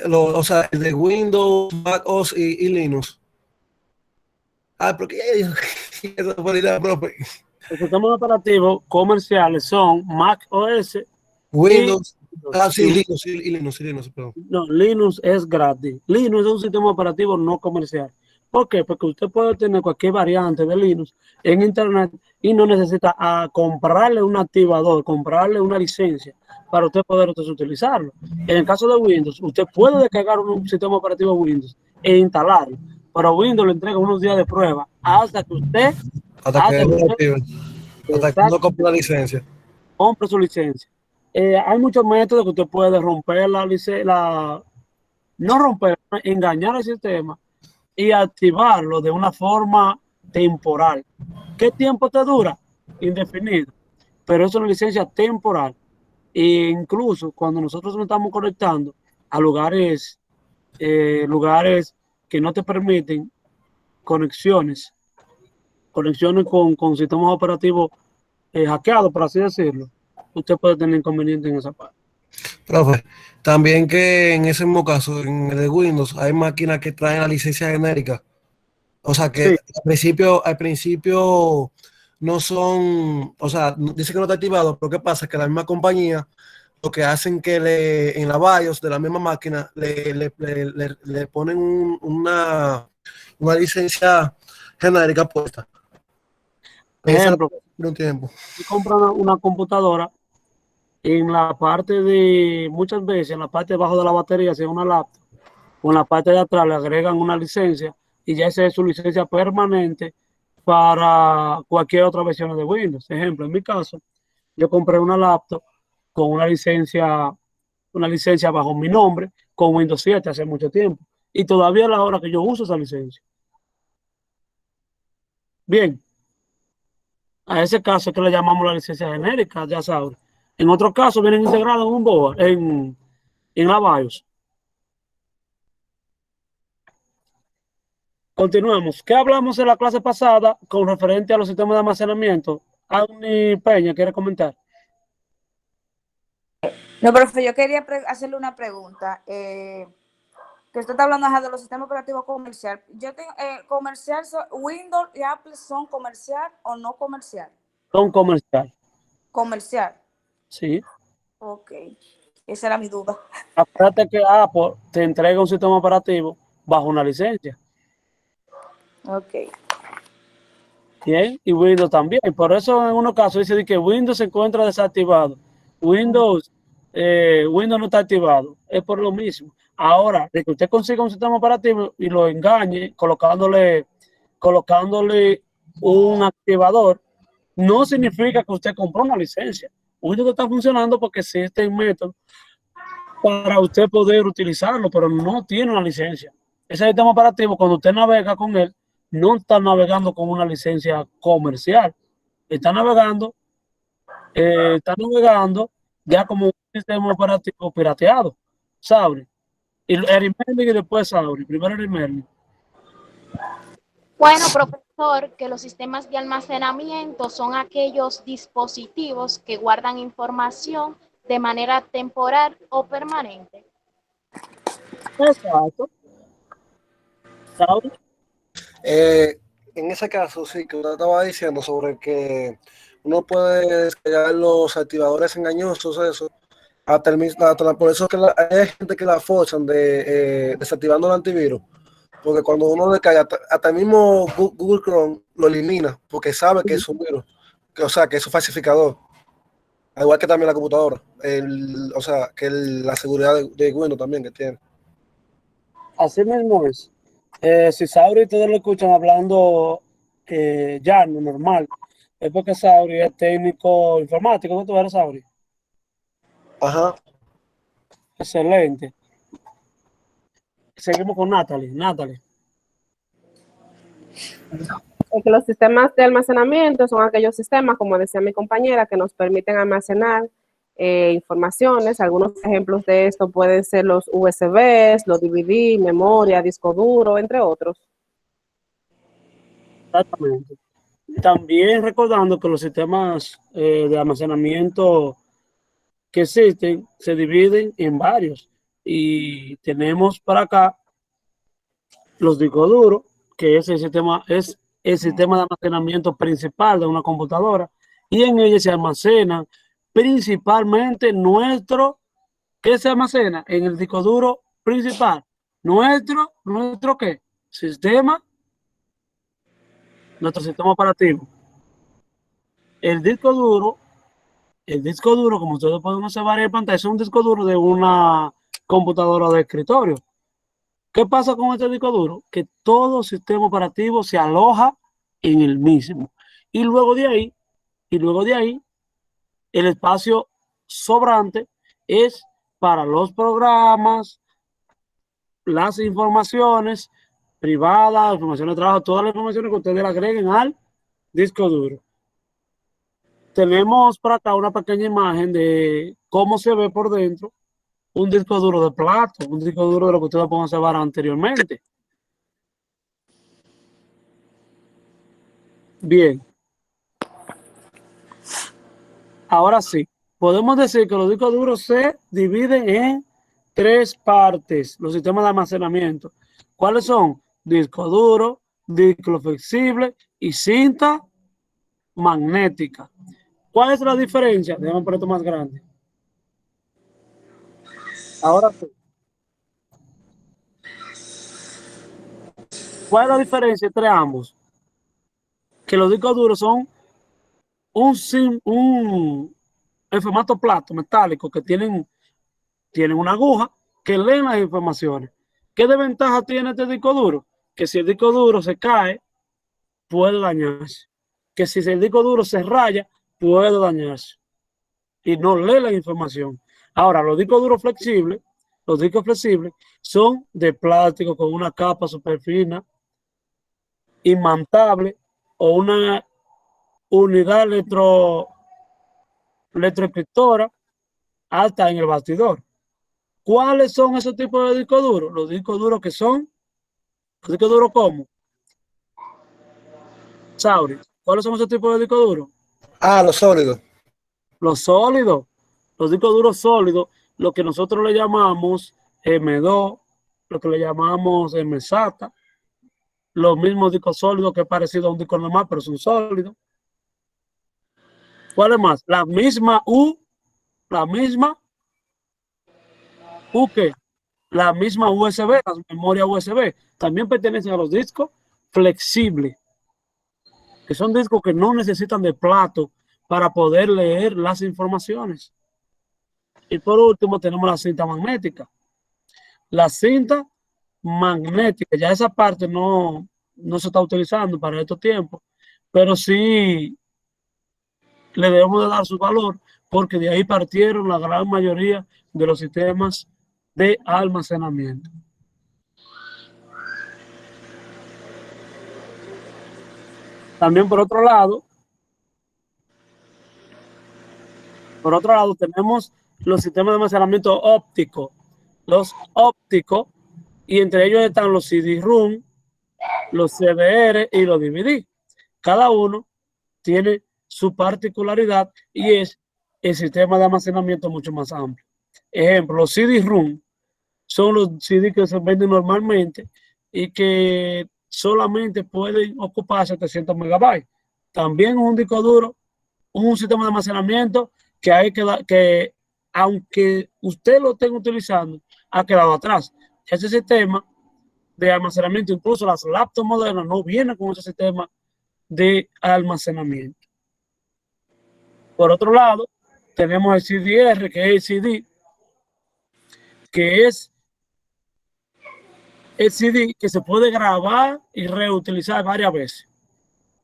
O sea, el de Windows, Mac OS y Linux. Porque ya dijo que eso fue la profe. Los sistemas operativos comerciales son Mac OS, Windows. sí, Linux, perdón. No, Linux es gratis. Linux es un sistema operativo no comercial. ¿Por qué? Porque usted puede tener cualquier variante de Linux en Internet y no necesita comprarle un activador, comprarle una licencia para usted poder utilizarlo. En el caso de Windows, usted puede descargar un sistema operativo Windows e instalarlo, pero Windows le entrega unos días de prueba hasta que usted Hasta que no compre la licencia. Compre su licencia. Hay muchos métodos que usted puede romper la licencia, no romper, engañar el sistema y activarlo de una forma temporal. ¿Qué tiempo te dura? Indefinido. Pero es una licencia temporal. E incluso cuando nosotros nos estamos conectando a lugares que no te permiten conexiones con sistemas operativos hackeados, por así decirlo, usted puede tener inconvenientes en esa parte. Profe, también que en ese mismo caso, en el de Windows, hay máquinas que traen la licencia genérica. O sea que sí, al principio no son, o sea, dice que no está activado, pero ¿qué pasa? Que la misma compañía lo que hacen que en la BIOS de la misma máquina le ponen una licencia genérica puesta. Por ejemplo, un tiempo. si compra una computadora, en la parte muchas veces en la parte de abajo de la batería, si es una laptop, o en la parte de atrás le agregan una licencia y ya esa es su licencia permanente para cualquier otra versión de Windows. Ejemplo, en mi caso, yo compré una laptop con una licencia bajo mi nombre con Windows 7 hace mucho tiempo y todavía es la hora que yo uso esa licencia. Bien, a ese caso que le llamamos la licencia genérica, ya sabes. En otro caso vienen integrados en un board, en la BIOS. Continuamos. ¿Qué hablamos en la clase pasada con referente a los sistemas de almacenamiento? Annie Peña, ¿quiere comentar? No, profe, yo quería hacerle una pregunta. Que usted está hablando de los sistemas operativos comerciales. Yo tengo comercial, Windows y Apple son comercial o no comercial. Son comercial. Comercial. Sí. Ok, esa era mi duda. Acuérdate que Apple te entrega un sistema operativo bajo una licencia. Ok. Bien, y Windows también. Por eso en unos casos dice que Windows se encuentra desactivado. Windows, Windows no está activado. Es por lo mismo. Ahora, de que usted consiga un sistema operativo y lo engañe colocándole un activador, no significa que usted compró una licencia. Windows está funcionando porque existe un método para usted poder utilizarlo, pero no tiene una licencia. Ese sistema operativo, cuando usted navega con él, no está navegando con una licencia comercial, está navegando ya como un sistema operativo pirateado, ¿sabe? Y Erimerling y después Sauri, primero Erimerling. Bueno, profesor, que los sistemas de almacenamiento son aquellos dispositivos que guardan información de manera temporal o permanente. Exacto. Sauri. En ese caso, sí, que usted estaba diciendo sobre que uno puede descargar los activadores engañosos, eso, por eso que hay gente que la forzan de desactivando el antivirus, porque cuando uno descarga, hasta el mismo Google Chrome lo elimina, porque sabe que es un virus, o sea, que es un falsificador, al igual que también la computadora, o sea, que la seguridad de Windows también que tiene. Así mismo es. Si Sauri ustedes lo escuchan hablando ya, no normal, es porque Sauri es técnico informático, ¿no tú eres Sauri? Ajá. Excelente. Seguimos con Natalie. Natalie. Que los sistemas de almacenamiento son aquellos sistemas, como decía mi compañera, que nos permiten almacenar informaciones. Algunos ejemplos de esto pueden ser los USBs, los DVD, memoria, disco duro, entre otros. Exactamente. También recordando que los sistemas de almacenamiento que existen se dividen en varios. Y tenemos para acá los discos duros, que es el sistema de almacenamiento principal de una computadora, y en ella se almacenan principalmente ¿qué se almacena? En el disco duro principal, nuestro ¿qué? Nuestro sistema operativo. El disco duro, como ustedes pueden observar en pantalla, es un disco duro de una computadora de escritorio. ¿Qué pasa con este disco duro? Que todo sistema operativo se aloja en el mismo. Y luego de ahí, el espacio sobrante es para los programas, las informaciones privadas, información de trabajo, todas las informaciones que ustedes le agreguen al disco duro. Tenemos por acá una pequeña imagen de cómo se ve por dentro un disco duro de plato, un disco duro de lo que ustedes pueden observar anteriormente. Bien. Ahora sí, podemos decir que los discos duros se dividen en tres partes, los sistemas de almacenamiento. ¿Cuáles son? Disco duro, disco flexible y cinta magnética. ¿Cuál es la diferencia? Déjame poner esto más grande. Ahora sí. ¿Cuál es la diferencia entre ambos? Que los discos duros son en formato plato metálico que tienen una aguja que leen las informaciones. ¿Qué desventaja tiene este disco duro? Que si el disco duro se cae, puede dañarse. Que si el disco duro se raya, puede dañarse. Y no lee la información. Ahora, los discos flexibles son de plástico con una capa super fina, imantable o una unidad electroescriptora alta en el bastidor. ¿Cuáles son esos tipos de discos duros? Los discos duros los discos duros ¿cómo? Sauri, ¿cuáles son esos tipos de discos duros? Los sólidos. Los sólidos, los discos duros sólidos, lo que nosotros le llamamos M2, lo que le llamamos MSATA, los mismos discos sólidos que es parecido a un disco normal, pero son sólidos. ¿Cuál es más? La misma U ¿qué? La misma USB, las memorias USB, también pertenecen a los discos flexibles. que son discos que no necesitan de plato para poder leer las informaciones. Y por último tenemos la cinta magnética. La cinta magnética, ya esa parte no se está utilizando para estos tiempos, pero sí le debemos de dar su valor, porque de ahí partieron la gran mayoría de los sistemas de almacenamiento. También por otro lado tenemos los sistemas de almacenamiento óptico. Los ópticos, y entre ellos están los CD-ROM, los CDR y los DVD. Cada uno tiene su particularidad y es el sistema de almacenamiento mucho más amplio. Ejemplo, los CD-ROM son los CD que se venden normalmente y que solamente pueden ocupar 700 megabytes. También un disco duro, un sistema de almacenamiento que aunque usted lo esté utilizando, ha quedado atrás. Ese sistema de almacenamiento, incluso las laptops modernas no vienen con ese sistema de almacenamiento. Por otro lado, tenemos el CDR, que es el CD, que es el CD que se puede grabar y reutilizar varias veces.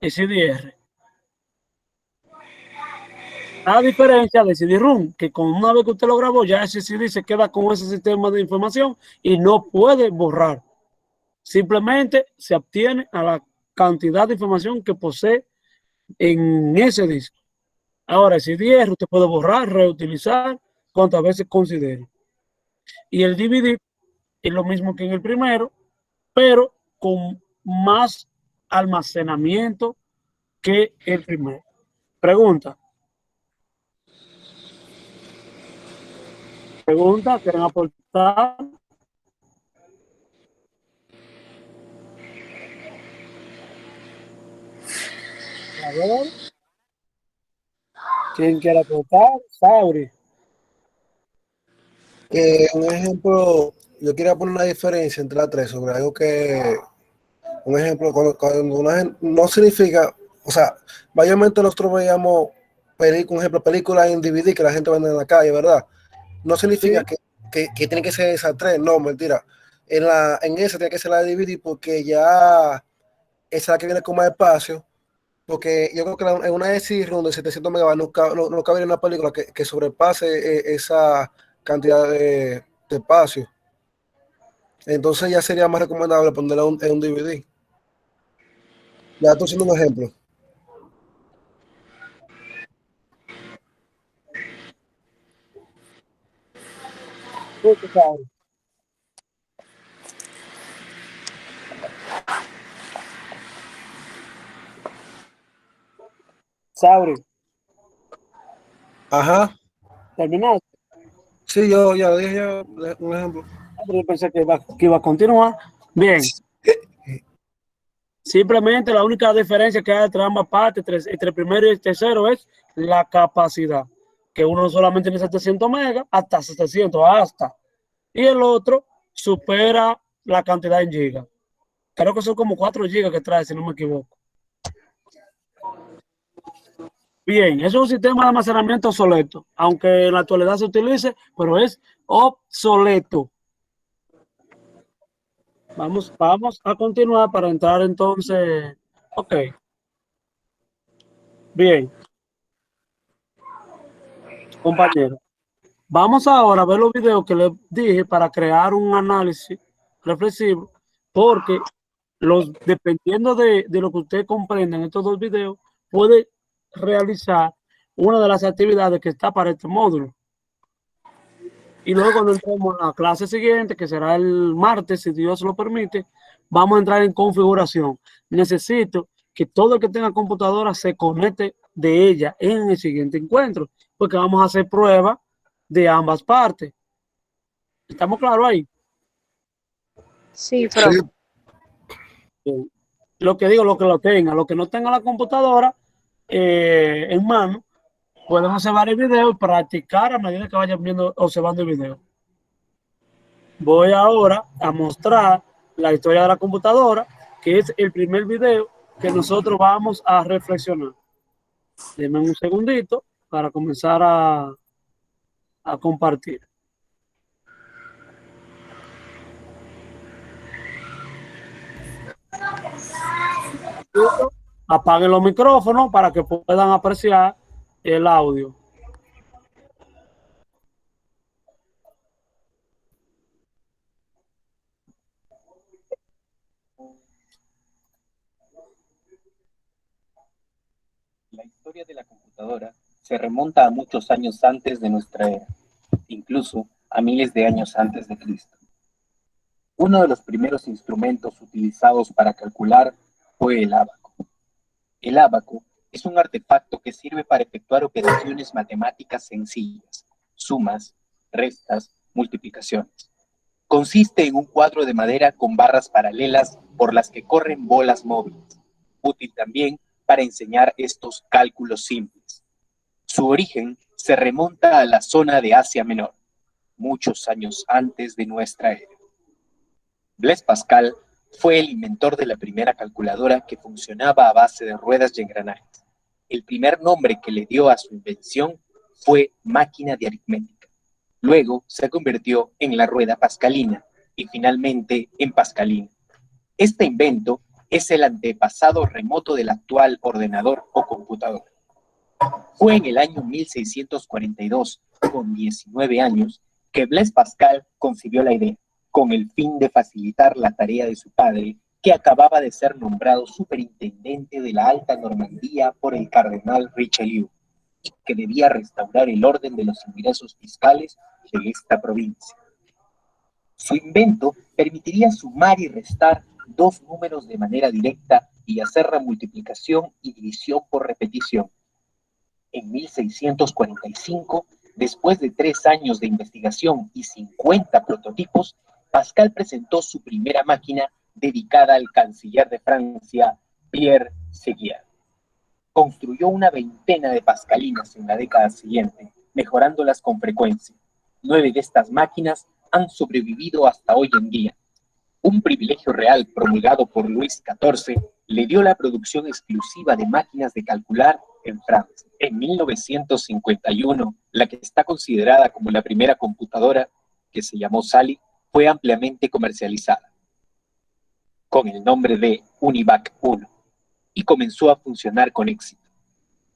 El CDR. A diferencia del CD-ROM, que con una vez que usted lo grabó, ya ese CD se queda con ese sistema de información y no puede borrar. Simplemente se obtiene a la cantidad de información que posee en ese disco. Ahora, el CDR usted puede borrar, reutilizar cuantas veces considere. Y el DVD es lo mismo que en el primero, pero con más almacenamiento que el primero. Pregunta, ¿quieren aportar? A ver. ¿Quién quiere aportar? Sauri. Un ejemplo, yo quería poner una diferencia entre las tres sobre algo que, un ejemplo, cuando una gente, no significa, o sea, mayormente nosotros veíamos películas en DVD que la gente vende en la calle, ¿verdad? No significa Sí. que tiene que ser esas tres, no, mentira. En esa tiene que ser la de DVD porque ya esa es la que viene con más espacio. Porque yo creo que en una de CD-ROM de 700 megabytes no cabe una película que sobrepase esa cantidad de espacio. Entonces ya sería más recomendable ponerla en un DVD. Ya estoy haciendo un ejemplo. Sauri. Ajá. ¿Terminaste? Sí, yo ya dije un ejemplo. Yo pensé que iba a continuar. Bien. Simplemente la única diferencia que hay entre ambas partes, entre el primero y el tercero, es la capacidad. Que uno solamente tiene 700 megas, hasta 700, hasta. Y el otro supera la cantidad en gigas. Creo que son como 4 gigas que trae, si no me equivoco. Bien, eso es un sistema de almacenamiento obsoleto, aunque en la actualidad se utilice, pero es obsoleto. Vamos a continuar para entrar entonces. Ok. Bien. Compañero. Vamos ahora a ver los videos que les dije para crear un análisis reflexivo, porque dependiendo de lo que usted comprenda en estos dos videos, puede realizar una de las actividades que está para este módulo. Y luego cuando entremos a la clase siguiente, que será el martes, si Dios lo permite, vamos a entrar en configuración. Necesito que todo el que tenga computadora se conecte de ella en el siguiente encuentro, porque vamos a hacer pruebas de ambas partes. ¿Estamos claros ahí? Sí, profe. Lo que digo, lo que no tenga la computadora en mano, podemos hacer varios videos y practicar a medida que vayan observando el video. Voy ahora a mostrar la historia de la computadora, que es el primer video que nosotros vamos a reflexionar. Denme un segundito para comenzar a compartir. Apaguen los micrófonos para que puedan apreciar el audio. La historia de la computadora se remonta a muchos años antes de nuestra era, incluso a miles de años antes de Cristo. Uno de los primeros instrumentos utilizados para calcular fue el ábaco. El ábaco es un artefacto que sirve para efectuar operaciones matemáticas sencillas, sumas, restas, multiplicaciones. Consiste en un cuadro de madera con barras paralelas por las que corren bolas móviles, útil también para enseñar estos cálculos simples. Su origen se remonta a la zona de Asia Menor, muchos años antes de nuestra era. Blaise Pascal fue el inventor de la primera calculadora que funcionaba a base de ruedas y engranajes. El primer nombre que le dio a su invención fue máquina de aritmética. Luego se convirtió en la rueda pascalina y finalmente en pascalina. Este invento es el antepasado remoto del actual ordenador o computadora. Fue en el año 1642, con 19 años, que Blaise Pascal concibió la idea, con el fin de facilitar la tarea de su padre, que acababa de ser nombrado superintendente de la Alta Normandía por el cardenal Richelieu, que debía restaurar el orden de los ingresos fiscales de esta provincia. Su invento permitiría sumar y restar dos números de manera directa y hacer la multiplicación y división por repetición. En 1645, después de 3 años de investigación y 50 prototipos, Pascal presentó su primera máquina dedicada al canciller de Francia, Pierre Séguier. Construyó una veintena de pascalinas en la década siguiente, mejorándolas con frecuencia. 9 de estas máquinas han sobrevivido hasta hoy en día. Un privilegio real promulgado por Luis XIV le dio la producción exclusiva de máquinas de calcular en Francia. En 1951, la que está considerada como la primera computadora, que se llamó Sally, fue ampliamente comercializada con el nombre de Univac 1 y comenzó a funcionar con éxito.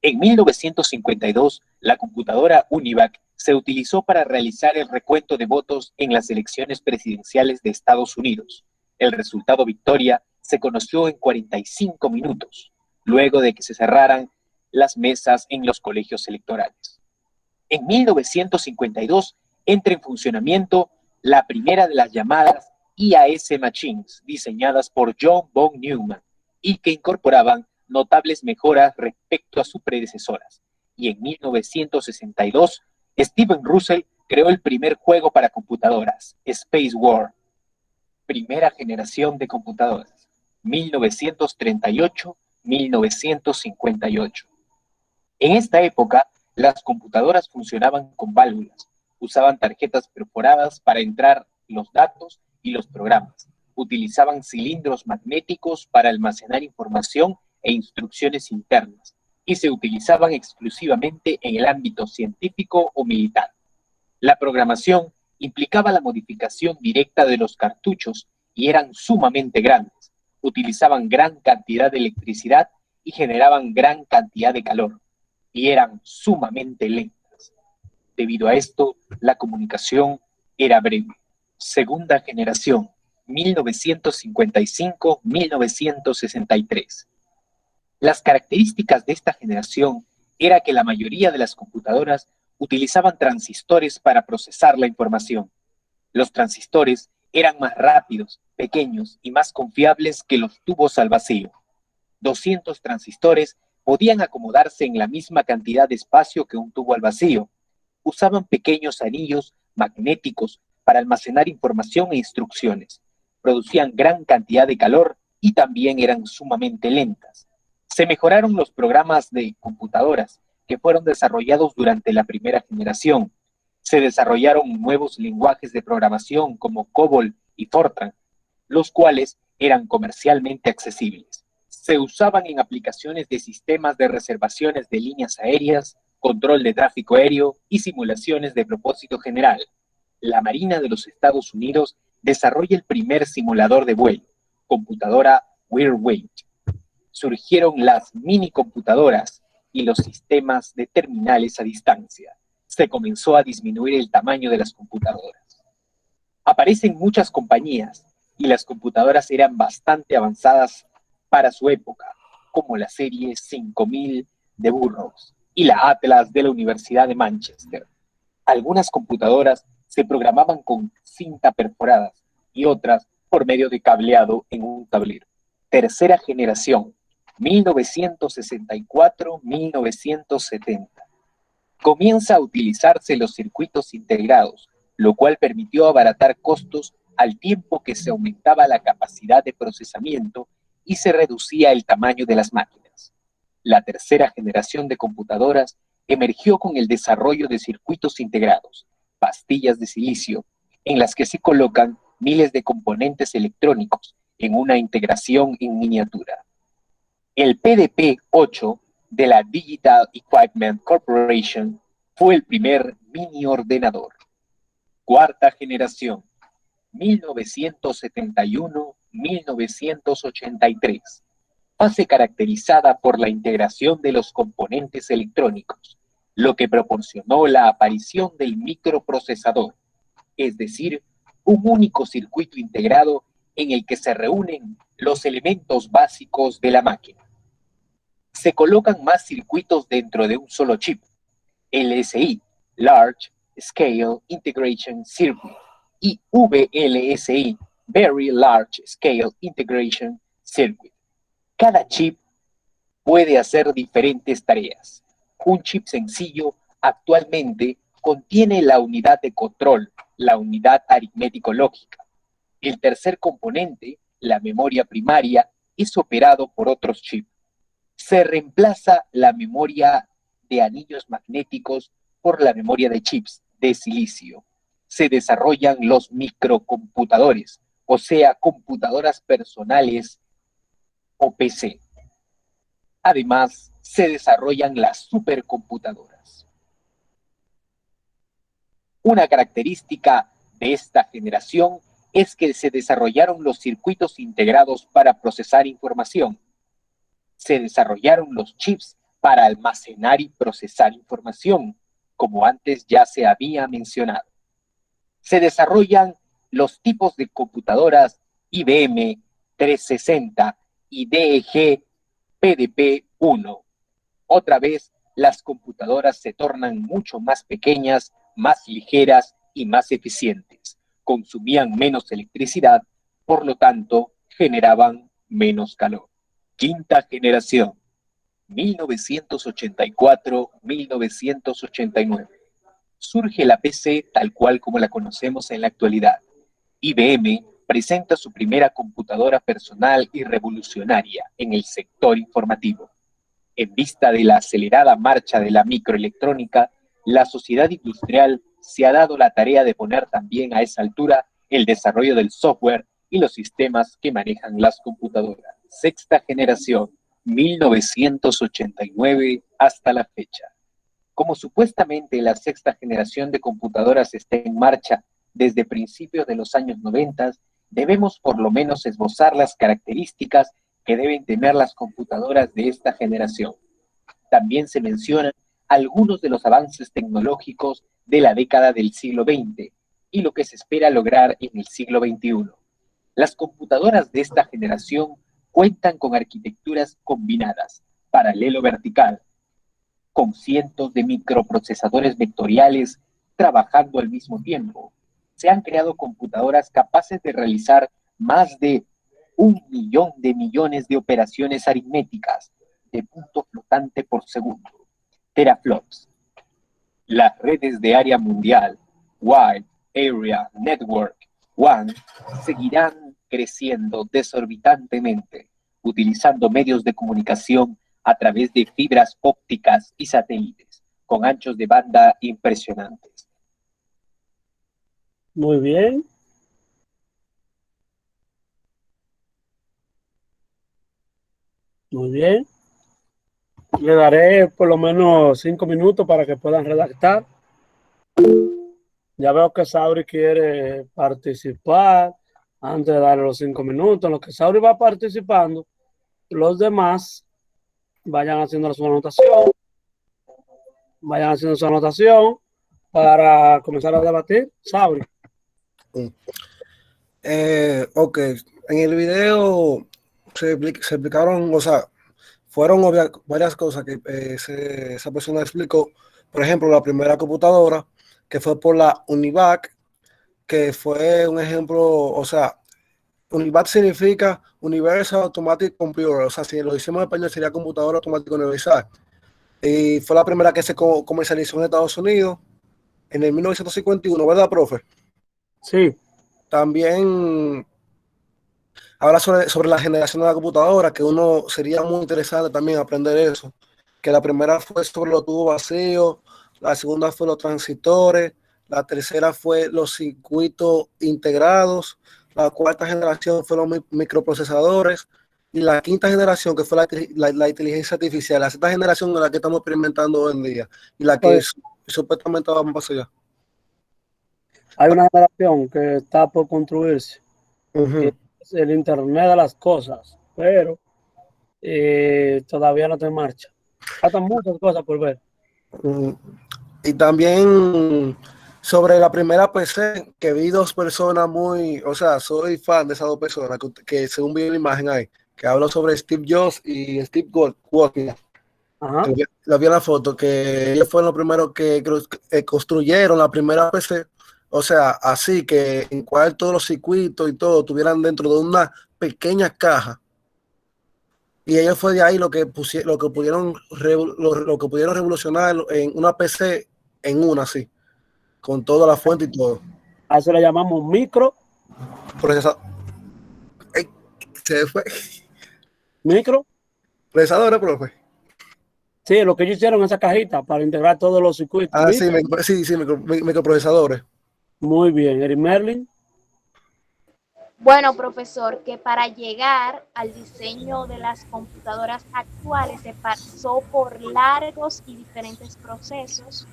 En 1952, la computadora Univac se utilizó para realizar el recuento de votos en las elecciones presidenciales de Estados Unidos. El resultado victoria se conoció en 45 minutos, luego de que se cerraran las mesas en los colegios electorales. En 1952 entra en funcionamiento la primera de las llamadas IAS Machines, diseñadas por John von Neumann, y que incorporaban notables mejoras respecto a sus predecesoras. Y en 1962, Steven Russell creó el primer juego para computadoras, Space War, primera generación de computadoras, 1938-1958. En esta época, las computadoras funcionaban con válvulas, usaban tarjetas perforadas para entrar los datos y los programas, utilizaban cilindros magnéticos para almacenar información e instrucciones internas, y se utilizaban exclusivamente en el ámbito científico o militar. La programación implicaba la modificación directa de los cartuchos y eran sumamente grandes, utilizaban gran cantidad de electricidad y generaban gran cantidad de calor, y eran sumamente lentas. Debido a esto, la comunicación era breve. Segunda generación, 1955-1963. Las características de esta generación era que la mayoría de las computadoras utilizaban transistores para procesar la información. Los transistores eran más rápidos, pequeños y más confiables que los tubos al vacío. 200 transistores podían acomodarse en la misma cantidad de espacio que un tubo al vacío. Usaban pequeños anillos magnéticos para almacenar información e instrucciones. Producían gran cantidad de calor y también eran sumamente lentas. Se mejoraron los programas de computadoras que fueron desarrollados durante la primera generación. Se desarrollaron nuevos lenguajes de programación como COBOL y Fortran, los cuales eran comercialmente accesibles. Se usaban en aplicaciones de sistemas de reservaciones de líneas aéreas, control de tráfico aéreo y simulaciones de propósito general. La Marina de los Estados Unidos desarrolla el primer simulador de vuelo, computadora Whirlwind. Surgieron las minicomputadoras y los sistemas de terminales a distancia. Se comenzó a disminuir el tamaño de las computadoras. Aparecen muchas compañías y las computadoras eran bastante avanzadas para su época, como la serie 5000 de Burroughs y la Atlas de la Universidad de Manchester. Algunas computadoras se programaban con cinta perforada y otras por medio de cableado en un tablero. Tercera generación, 1964-1970. Comienza a utilizarse los circuitos integrados, lo cual permitió abaratar costos al tiempo que se aumentaba la capacidad de procesamiento y se reducía el tamaño de las máquinas. La tercera generación de computadoras emergió con el desarrollo de circuitos integrados, pastillas de silicio, en las que se colocan miles de componentes electrónicos en una integración en miniatura. El PDP-8 de la Digital Equipment Corporation fue el primer mini ordenador. Cuarta generación, 1971-1983. Fase caracterizada por la integración de los componentes electrónicos, lo que proporcionó la aparición del microprocesador, es decir, un único circuito integrado en el que se reúnen los elementos básicos de la máquina. Se colocan más circuitos dentro de un solo chip, LSI, Large Scale Integration Circuit, y VLSI, Very Large Scale Integration Circuit. Cada chip puede hacer diferentes tareas. Un chip sencillo actualmente contiene la unidad de control, la unidad aritmético-lógica. El tercer componente, la memoria primaria, es operado por otros chips. Se reemplaza la memoria de anillos magnéticos por la memoria de chips de silicio. Se desarrollan los microcomputadores, o sea, computadoras personales o PC. Además, se desarrollan las supercomputadoras. Una característica de esta generación es que se desarrollaron los circuitos integrados para procesar información. Se desarrollaron los chips para almacenar y procesar información, como antes ya se había mencionado. Se desarrollan los tipos de computadoras IBM 360 y DEG PDP-1. Otra vez, las computadoras se tornan mucho más pequeñas, más ligeras y más eficientes. Consumían menos electricidad, por lo tanto, generaban menos calor. Quinta generación, 1984-1989. Surge la PC tal cual como la conocemos en la actualidad. IBM presenta su primera computadora personal y revolucionaria en el sector informativo. En vista de la acelerada marcha de la microelectrónica, la sociedad industrial se ha dado la tarea de poner también a esa altura el desarrollo del software y los sistemas que manejan las computadoras. Sexta generación, 1989 hasta la fecha. Como supuestamente la sexta generación de computadoras está en marcha desde principios de los años 90, debemos por lo menos esbozar las características que deben tener las computadoras de esta generación. También se mencionan algunos de los avances tecnológicos de la década del siglo XX y lo que se espera lograr en el siglo XXI. Las computadoras de esta generación cuentan con arquitecturas combinadas, paralelo vertical, con cientos de microprocesadores vectoriales trabajando al mismo tiempo. Se han creado computadoras capaces de realizar más de 1.000.000 de millones de operaciones aritméticas de punto flotante por segundo, teraflops. Las redes de área mundial, Wide Area Network, WAN, seguirán creciendo desorbitantemente, utilizando medios de comunicación a través de fibras ópticas y satélites, con anchos de banda impresionantes. Muy bien. Muy bien. Le daré por lo menos 5 minutos para que puedan redactar. Ya veo que Sauri quiere participar antes de darle los 5 minutos. En lo que Sauri va participando, los demás vayan haciendo su anotación. Vayan haciendo su anotación para comenzar a debatir. Sauri. Ok, en el video se explicaron, o sea, fueron varias cosas que esa persona explicó. Por ejemplo, la primera computadora, que fue por la UNIVAC, que fue un ejemplo, o sea, UNIVAC significa Universal Automatic Computer, o sea, si lo hicimos en español sería computadora automática universal. Y fue la primera que se comercializó en Estados Unidos en el 1951, ¿verdad, profe? Sí. También habla sobre la generación de la computadora, que uno sería muy interesante también aprender eso. Que la primera fue sobre los tubos vacíos, la segunda fue los transistores, la tercera fue los circuitos integrados, la cuarta generación fue los microprocesadores y la quinta generación que fue la inteligencia artificial. La sexta generación es la que estamos experimentando hoy en día y la que supuestamente vamos a pasar allá. Hay una generación que está por construirse, que es el Internet de las cosas, pero todavía no está en marcha. Faltan muchas cosas por ver. Y también sobre la primera PC, que vi dos personas muy, o sea, soy fan de esas dos personas, que según vi la imagen ahí, que hablo sobre Steve Jobs y Steve Wozniak. Lo vi en la foto, que ellos fueron los primeros que construyeron la primera PC, o sea, así que en cual todos los circuitos y todo estuvieran dentro de una pequeña caja. Y ellos fue de ahí lo que pudieron revolucionar en una PC en una así, con toda la fuente y todo. A eso le llamamos micro. Procesador. Se fue. Micro. Procesadores, profe. Sí, lo que ellos hicieron en esa cajita para integrar todos los circuitos. Ah, sí, microprocesadores. Muy bien, Eric Merlin. Bueno, profesor, que para llegar al diseño de las computadoras actuales se pasó por largos y diferentes procesos,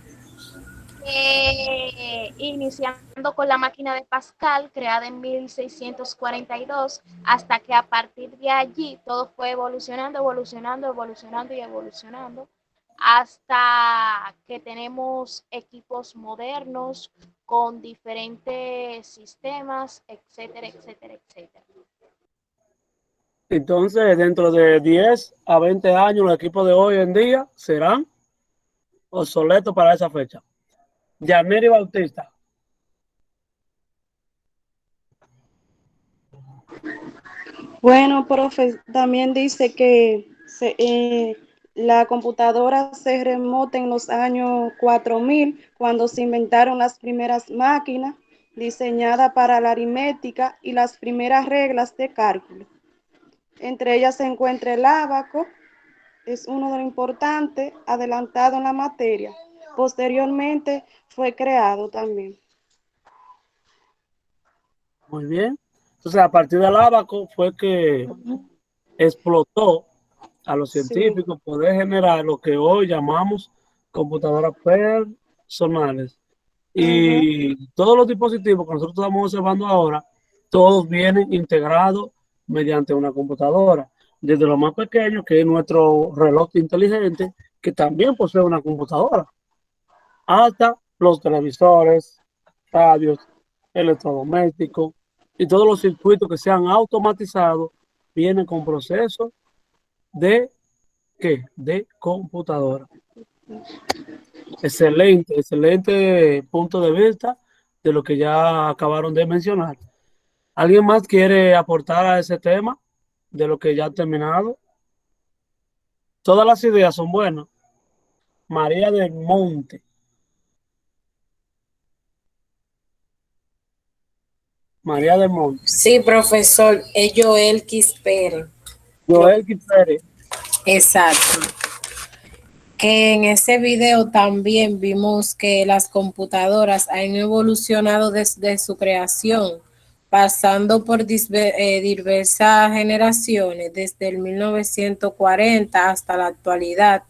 iniciando con la máquina de Pascal, creada en 1642, hasta que a partir de allí todo fue evolucionando, hasta que tenemos equipos modernos con diferentes sistemas, etcétera, etcétera, etcétera. Entonces, dentro de 10 a 20 años, los equipos de hoy en día serán obsoletos para esa fecha. Yaneri Bautista. Bueno, profe, también dice que la computadora se remonta en los años 4000, cuando se inventaron las primeras máquinas diseñadas para la aritmética y las primeras reglas de cálculo. Entre ellas se encuentra el ábaco, es uno de los importantes, adelantado en la materia. Posteriormente fue creado también. Muy bien. Entonces, a partir del ábaco fue que explotó a los científicos poder generar lo que hoy llamamos computadoras personales. Y todos los dispositivos que nosotros estamos observando ahora, todos vienen integrados mediante una computadora. Desde lo más pequeño, que es nuestro reloj inteligente, que también posee una computadora, hasta los televisores, radios, electrodomésticos y todos los circuitos que sean automatizados vienen con procesos de ¿qué? De computadora. Excelente, excelente punto de vista de lo que ya acabaron de mencionar. ¿Alguien más quiere aportar a ese tema de lo que ya ha terminado? Todas las ideas son buenas. María del Monte. María del Monte. Sí, profesor, es Joel Quispere. Joel Quispere. Exacto. Que en ese video también vimos que las computadoras han evolucionado desde su creación pasando por diversas generaciones, desde el 1940 hasta la actualidad.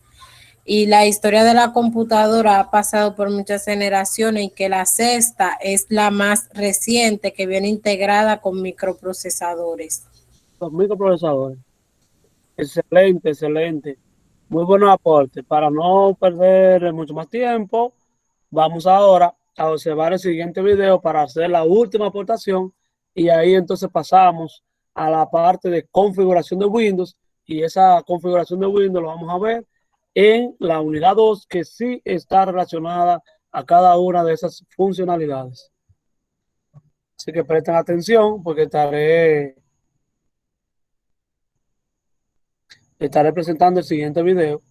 Y la historia de la computadora ha pasado por muchas generaciones y que la sexta es la más reciente, que viene integrada con microprocesadores. Los microprocesadores. Excelente, excelente. Muy buenos aportes. Para no perder mucho más tiempo, vamos ahora a observar el siguiente video para hacer la última aportación y ahí entonces pasamos a la parte de configuración de Windows y esa configuración de Windows lo vamos a ver en la unidad 2 que sí está relacionada a cada una de esas funcionalidades. Así que presten atención porque estaré presentando el siguiente video.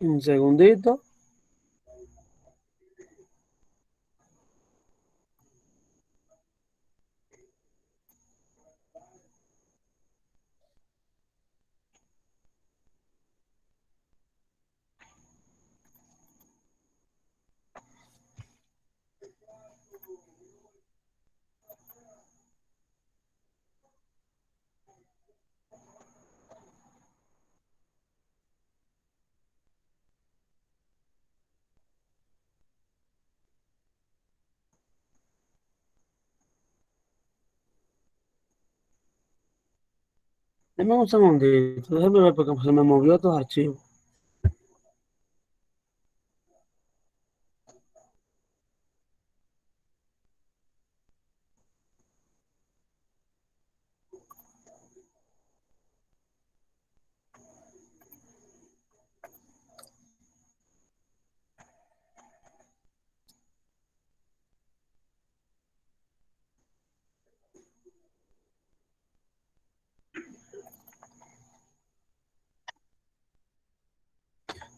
Un segundito. Deme un segundito, déjeme ver porque se me movió estos archivos.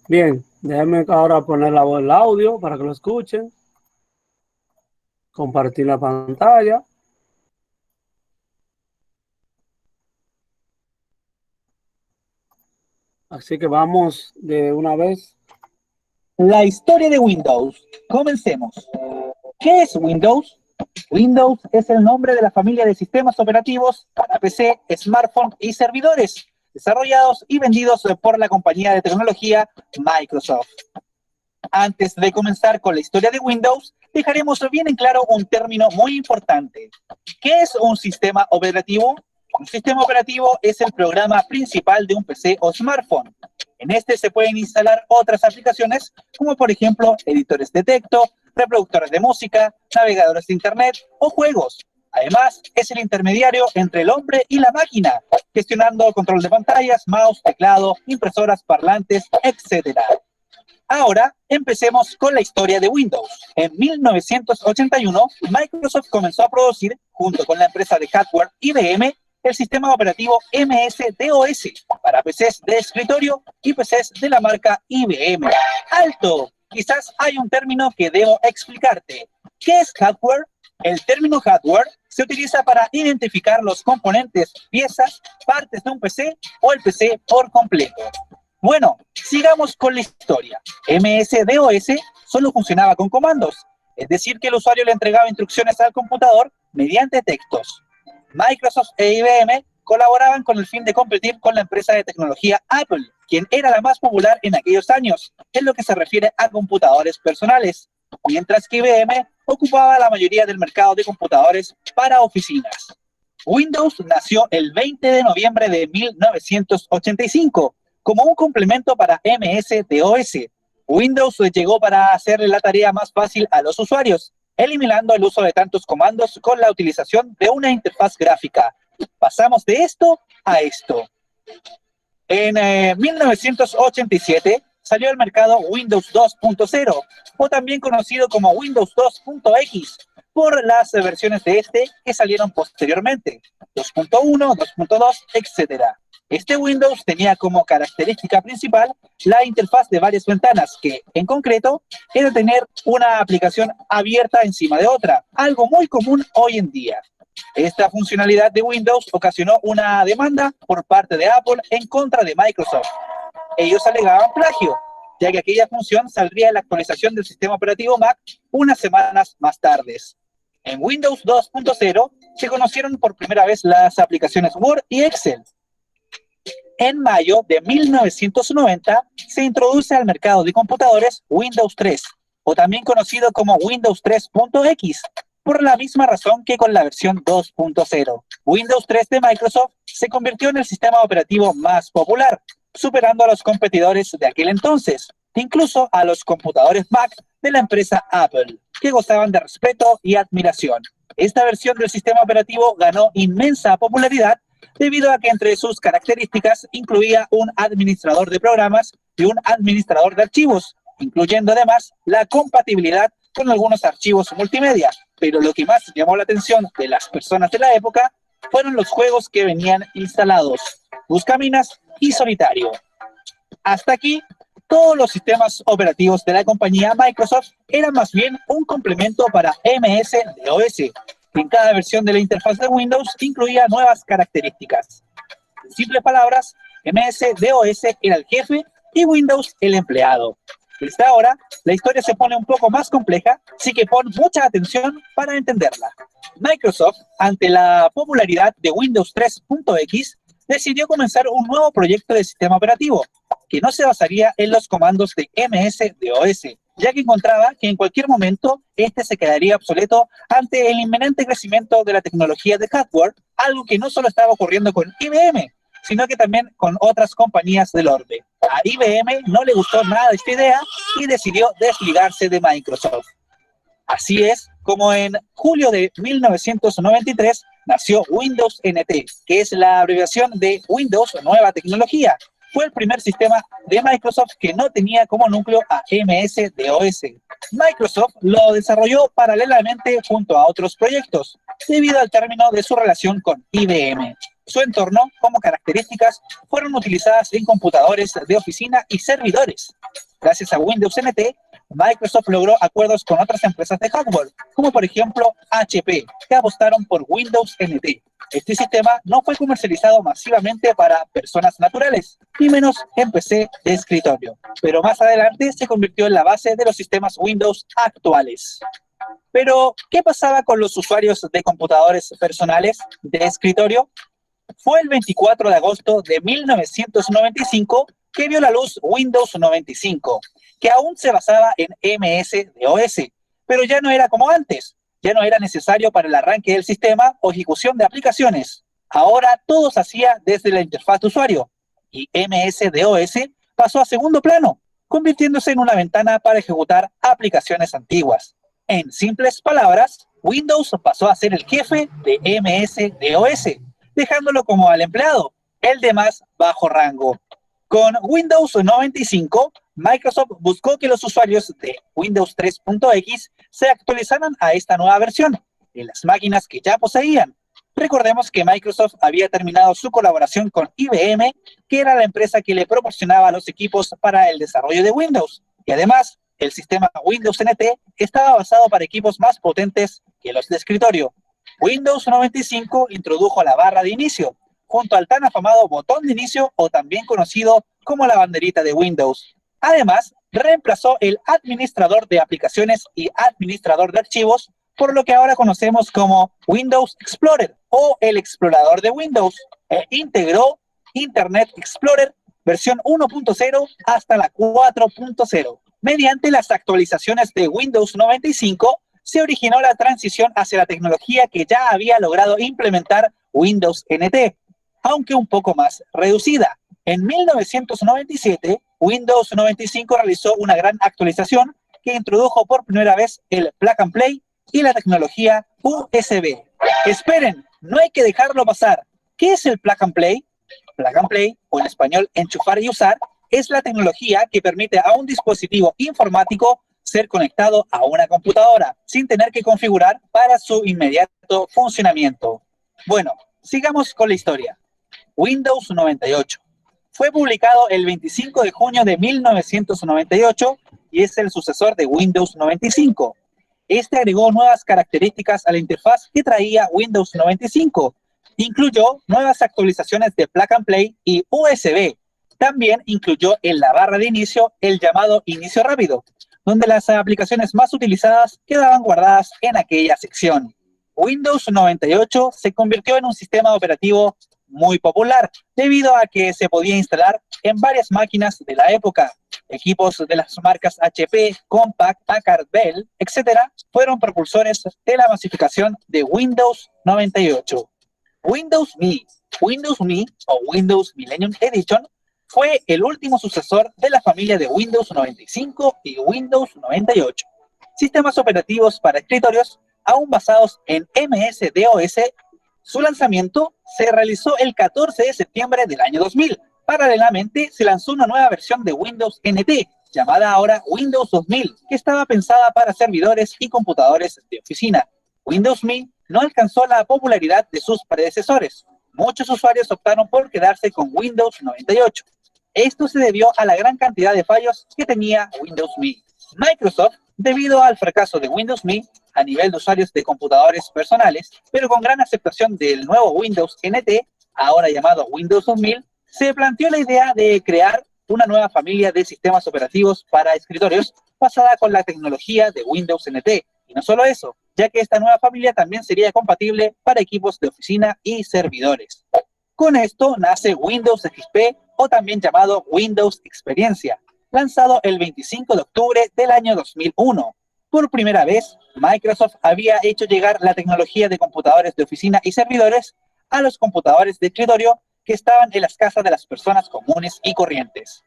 Bien, déjenme ahora poner el audio para que lo escuchen. Compartir la pantalla. Así que vamos de una vez. La historia de Windows. Comencemos. ¿Qué es Windows? Windows es el nombre de la familia de sistemas operativos para PC, smartphone y servidores, desarrollados y vendidos por la compañía de tecnología Microsoft. Antes de comenzar con la historia de Windows, dejaremos bien en claro un término muy importante. ¿Qué es un sistema operativo? Un sistema operativo es el programa principal de un PC o smartphone. En este se pueden instalar otras aplicaciones, como por ejemplo editores de texto, reproductores de música, navegadores de internet o juegos. Además, es el intermediario entre el hombre y la máquina, gestionando control de pantallas, mouse, teclado, impresoras, parlantes, etc. Ahora, empecemos con la historia de Windows. En 1981, Microsoft comenzó a producir, junto con la empresa de hardware IBM, el sistema operativo MS-DOS para PCs de escritorio y PCs de la marca IBM. ¡Alto! Quizás hay un término que debo explicarte. ¿Qué es hardware? El término hardware se utiliza para identificar los componentes, piezas, partes de un PC o el PC por completo. Bueno, sigamos con la historia. MS-DOS solo funcionaba con comandos, es decir, que el usuario le entregaba instrucciones al computador mediante textos. Microsoft e IBM colaboraban con el fin de competir con la empresa de tecnología Apple, quien era la más popular en aquellos años, en lo que se refiere a computadores personales, mientras que IBM ocupaba la mayoría del mercado de computadores para oficinas. Windows nació el 20 de noviembre de 1985 como un complemento para MS-DOS. Windows llegó para hacerle la tarea más fácil a los usuarios, eliminando el uso de tantos comandos con la utilización de una interfaz gráfica. Pasamos de esto a esto. En 1987 salió al mercado Windows 2.0, o también conocido como Windows 2.x, por las versiones de este que salieron posteriormente, 2.1, 2.2, etc. Este Windows tenía como característica principal la interfaz de varias ventanas, que, en concreto, era tener una aplicación abierta encima de otra, algo muy común hoy en día. Esta funcionalidad de Windows ocasionó una demanda por parte de Apple en contra de Microsoft. Ellos alegaban plagio, ya que aquella función saldría en la actualización del sistema operativo Mac unas semanas más tarde. En Windows 2.0 se conocieron por primera vez las aplicaciones Word y Excel. En mayo de 1990 se introduce al mercado de computadores Windows 3, o también conocido como Windows 3.x, por la misma razón que con la versión 2.0. Windows 3 de Microsoft se convirtió en el sistema operativo más popular, superando a los competidores de aquel entonces, incluso a los computadores Mac de la empresa Apple, que gozaban de respeto y admiración. Esta versión del sistema operativo ganó inmensa popularidad debido a que entre sus características incluía un administrador de programas y un administrador de archivos, incluyendo además la compatibilidad con algunos archivos multimedia. Pero lo que más llamó la atención de las personas de la época fueron los juegos que venían instalados: Buscaminas y Solitario. Hasta aquí, todos los sistemas operativos de la compañía Microsoft eran más bien un complemento para MS-DOS. En cada versión de la interfaz de Windows incluía nuevas características. En simples palabras, MS-DOS era el jefe y Windows el empleado. Desde ahora, la historia se pone un poco más compleja, así que pon mucha atención para entenderla. Microsoft, ante la popularidad de Windows 3.x, decidió comenzar un nuevo proyecto de sistema operativo, que no se basaría en los comandos de MS-DOS, ya que encontraba que en cualquier momento este se quedaría obsoleto ante el inminente crecimiento de la tecnología de hardware, algo que no solo estaba ocurriendo con IBM, sino que también con otras compañías del orbe. A IBM no le gustó nada esta idea y decidió desligarse de Microsoft. Así es como en julio de 1993 nació Windows NT, que es la abreviación de Windows Nueva Tecnología. Fue el primer sistema de Microsoft que no tenía como núcleo a MS-DOS. Microsoft lo desarrolló paralelamente junto a otros proyectos, debido al término de su relación con IBM. Su entorno, como características, fueron utilizadas en computadores de oficina y servidores. Gracias a Windows NT, Microsoft logró acuerdos con otras empresas de hardware, como por ejemplo HP, que apostaron por Windows NT. Este sistema no fue comercializado masivamente para personas naturales, ni menos en PC de escritorio, pero más adelante se convirtió en la base de los sistemas Windows actuales. Pero, ¿qué pasaba con los usuarios de computadores personales de escritorio? Fue el 24 de agosto de 1995 que vio la luz Windows 95, que aún se basaba en MS-DOS, pero ya no era como antes. Ya no era necesario para el arranque del sistema o ejecución de aplicaciones. Ahora todo se hacía desde la interfaz de usuario, y MS-DOS pasó a segundo plano, convirtiéndose en una ventana para ejecutar aplicaciones antiguas. En simples palabras, Windows pasó a ser el jefe de MS-DOS, dejándolo como al empleado, el de más bajo rango. Con Windows 95, Microsoft buscó que los usuarios de Windows 3.x se actualizaran a esta nueva versión en las máquinas que ya poseían. Recordemos que Microsoft había terminado su colaboración con IBM, que era la empresa que le proporcionaba los equipos para el desarrollo de Windows. Y además, el sistema Windows NT estaba basado para equipos más potentes que los de escritorio. Windows 95 introdujo la barra de inicio, junto al tan afamado botón de inicio, o también conocido como la banderita de Windows. Además, reemplazó el administrador de aplicaciones y administrador de archivos por lo que ahora conocemos como Windows Explorer o el explorador de Windows, e integró Internet Explorer versión 1.0 hasta la 4.0. Mediante las actualizaciones de Windows 95, se originó la transición hacia la tecnología que ya había logrado implementar Windows NT, aunque un poco más reducida. En 1997, Windows 95 realizó una gran actualización que introdujo por primera vez el Plug and Play y la tecnología USB. Esperen, no hay que dejarlo pasar. ¿Qué es el Plug and Play? Plug and Play, o en español enchufar y usar, es la tecnología que permite a un dispositivo informático ser conectado a una computadora sin tener que configurar para su inmediato funcionamiento. Bueno, sigamos con la historia. Windows 98. Fue publicado el 25 de junio de 1998 y es el sucesor de Windows 95. Este agregó nuevas características a la interfaz que traía Windows 95. Incluyó nuevas actualizaciones de Plug and Play y USB, También incluyó en la barra de inicio el llamado inicio rápido, donde las aplicaciones más utilizadas quedaban guardadas en aquella sección. Windows 98 se convirtió en un sistema operativo muy popular, debido a que se podía instalar en varias máquinas de la época. Equipos de las marcas HP, Compaq, Packard, Bell, etc., fueron propulsores de la masificación de Windows 98. Windows Me o Windows Millennium Edition fue el último sucesor de la familia de Windows 95 y Windows 98, sistemas operativos para escritorios aún basados en MS-DOS. Su lanzamiento se realizó el 14 de septiembre del año 2000. Paralelamente, se lanzó una nueva versión de Windows NT, llamada ahora Windows 2000, que estaba pensada para servidores y computadores de oficina. Windows Me no alcanzó la popularidad de sus predecesores. Muchos usuarios optaron por quedarse con Windows 98. Esto se debió a la gran cantidad de fallos que tenía Windows Me. Microsoft, debido al fracaso de Windows Me a nivel de usuarios de computadores personales, pero con gran aceptación del nuevo Windows NT, ahora llamado Windows 2000, se planteó la idea de crear una nueva familia de sistemas operativos para escritorios basada con la tecnología de Windows NT. Y no solo eso, ya que esta nueva familia también sería compatible para equipos de oficina y servidores. Con esto nace Windows XP, o también llamado Windows Experiencia, lanzado el 25 de octubre del año 2001. Por primera vez, Microsoft había hecho llegar la tecnología de computadores de oficina y servidores a los computadores de escritorio que estaban en las casas de las personas comunes y corrientes.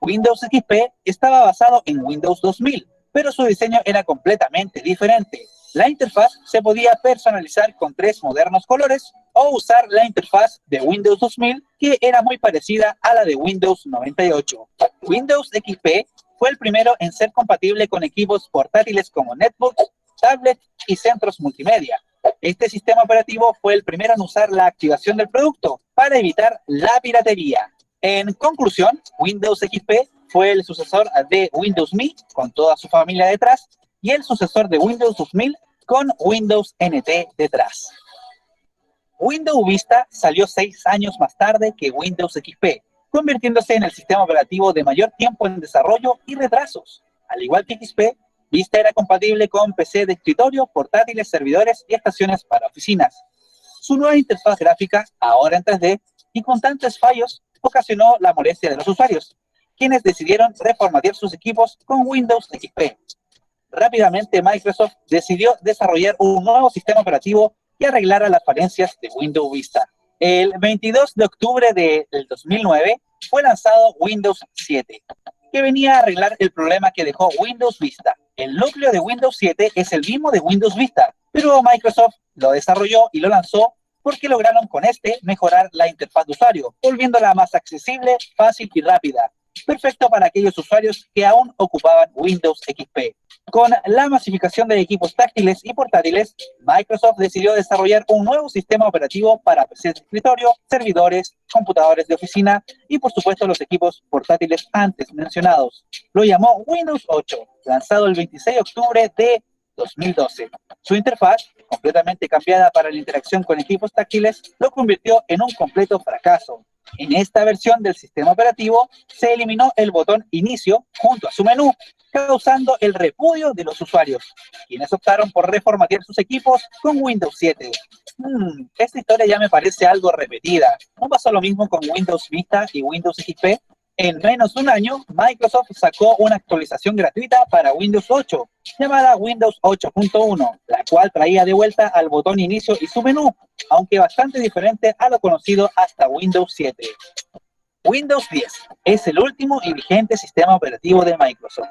Windows XP estaba basado en Windows 2000, pero su diseño era completamente diferente. La interfaz se podía personalizar con 3 modernos colores o usar la interfaz de Windows 2000, que era muy parecida a la de Windows 98. Windows XP fue el primero en ser compatible con equipos portátiles como netbooks, tablets y centros multimedia. Este sistema operativo fue el primero en usar la activación del producto para evitar la piratería. En conclusión, Windows XP fue el sucesor de Windows Me con toda su familia detrás y el sucesor de Windows 2000 con Windows NT detrás. Windows Vista salió 6 años más tarde que Windows XP, convirtiéndose en el sistema operativo de mayor tiempo en desarrollo y retrasos. Al igual que XP, Vista era compatible con PC de escritorio, portátiles, servidores y estaciones para oficinas. Su nueva interfaz gráfica, ahora en 3D, y con tantos fallos, ocasionó la molestia de los usuarios, quienes decidieron reformatear sus equipos con Windows XP. Rápidamente, Microsoft decidió desarrollar un nuevo sistema operativo que arreglara las falencias de Windows Vista. El 22 de octubre del 2009 fue lanzado Windows 7, que venía a arreglar el problema que dejó Windows Vista. El núcleo de Windows 7 es el mismo de Windows Vista, pero Microsoft lo desarrolló y lo lanzó porque lograron con este mejorar la interfaz de usuario, volviéndola más accesible, fácil y rápida. Perfecto para aquellos usuarios que aún ocupaban Windows XP. Con la masificación de equipos táctiles y portátiles, Microsoft decidió desarrollar un nuevo sistema operativo para PCs de escritorio, servidores, computadores de oficina y, por supuesto, los equipos portátiles antes mencionados. Lo llamó Windows 8, lanzado el 26 de octubre de 2012. Su interfaz, completamente cambiada para la interacción con equipos táctiles, lo convirtió en un completo fracaso. En esta versión del sistema operativo se eliminó el botón Inicio junto a su menú, causando el repudio de los usuarios, quienes optaron por reformatear sus equipos con Windows 7. Esta historia ya me parece algo repetida. ¿No pasó lo mismo con Windows Vista y Windows XP? En menos de un año, Microsoft sacó una actualización gratuita para Windows 8, llamada Windows 8.1, la cual traía de vuelta al botón Inicio y su menú, aunque bastante diferente a lo conocido hasta Windows 7. Windows 10 es el último y vigente sistema operativo de Microsoft.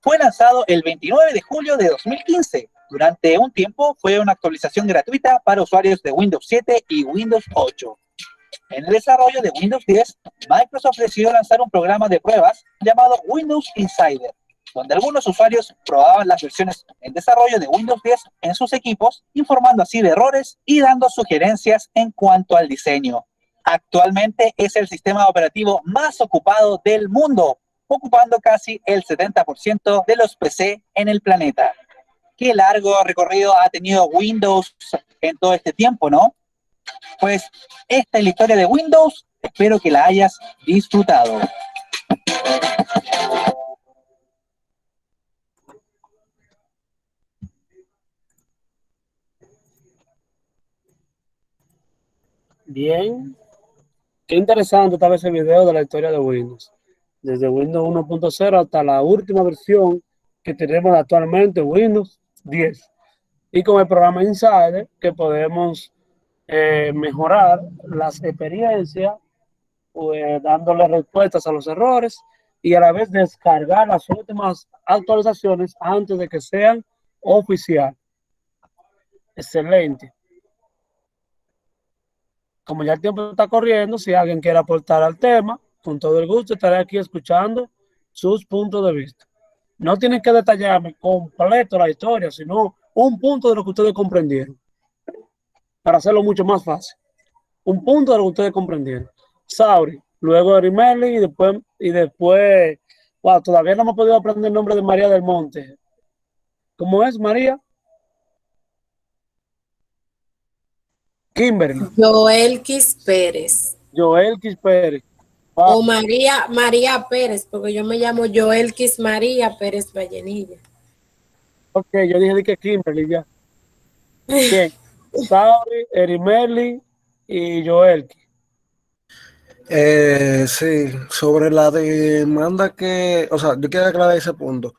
Fue lanzado el 29 de julio de 2015. Durante un tiempo fue una actualización gratuita para usuarios de Windows 7 y Windows 8. En el desarrollo de Windows 10, Microsoft decidió lanzar un programa de pruebas llamado Windows Insider, donde algunos usuarios probaban las versiones en desarrollo de Windows 10 en sus equipos, informando así de errores y dando sugerencias en cuanto al diseño. Actualmente es el sistema operativo más ocupado del mundo, ocupando casi el 70% de los PC en el planeta. Qué largo recorrido ha tenido Windows en todo este tiempo, ¿no? Pues esta es la historia de Windows Espero que la hayas disfrutado. Bien, qué interesante estaba ese video de la historia de Windows. Desde Windows 1.0 hasta la última versión que tenemos actualmente, Windows 10. Y con el programa Insider que podemos mejorar las experiencias, pues, dándole respuestas a los errores y a la vez descargar las últimas actualizaciones antes de que sean oficiales. Excelente. Como ya el tiempo está corriendo, si alguien quiere aportar al tema, con todo el gusto estaré aquí escuchando sus puntos de vista. No tienen que detallarme completo la historia, sino un punto de lo que ustedes comprendieron, para hacerlo mucho más fácil. Un punto de lo que ustedes comprendieron. Sauri, luego Erimeli y después, wow, todavía no me he podido aprender el nombre de María del Monte. ¿Cómo es, María? Kimberly. Joelkis Pérez. Joelkis Pérez. O María Pérez, porque yo me llamo Joelkis María Pérez Vallenilla. Ok, yo dije que Kimberly ya. ¿Quién? Sauri, Erimeli y Joelkis. Sí, sobre la demanda que, o sea, yo quiero aclarar ese punto,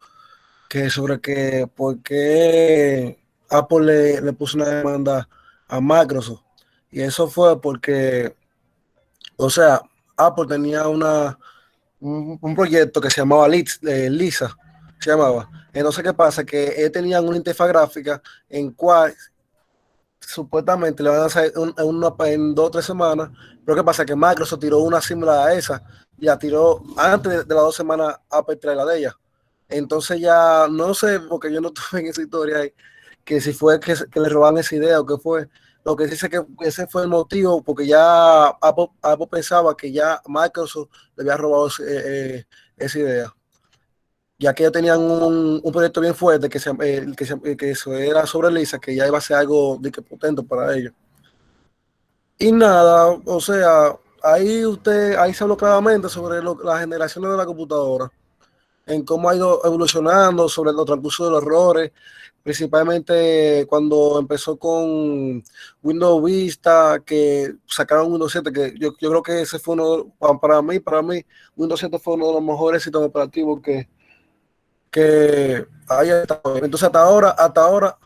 que sobre que por qué Apple le puso una demanda a Microsoft. Y eso fue porque, o sea, Apple tenía un proyecto que se llamaba Lisa, se llamaba. Entonces, ¿qué pasa? Que ellos tenían una interfaz gráfica en cual supuestamente le van a hacer en 2 o 3 semanas, pero ¿qué pasa? Que Microsoft tiró una similar a esa, y la tiró antes de las 2 semanas Apple trae la de ella. Entonces ya no sé, porque yo no estuve en esa historia ahí, que si fue que le roban esa idea o qué fue. Lo que dice que ese fue el motivo, porque ya Apple pensaba que ya Microsoft le había robado esa idea, ya que ellos tenían un proyecto bien fuerte que eso era sobre Lisa, que ya iba a ser algo de que potente para ellos. Y nada, o sea, ahí se habló claramente sobre las generaciones de la computadora, en cómo ha ido evolucionando, sobre los transcurso de los errores, principalmente cuando empezó con Windows Vista, que sacaron Windows 7, que yo creo que ese fue para mí, Windows 7 fue uno de los mejores sistemas operativos que hay estado. Entonces hasta ahora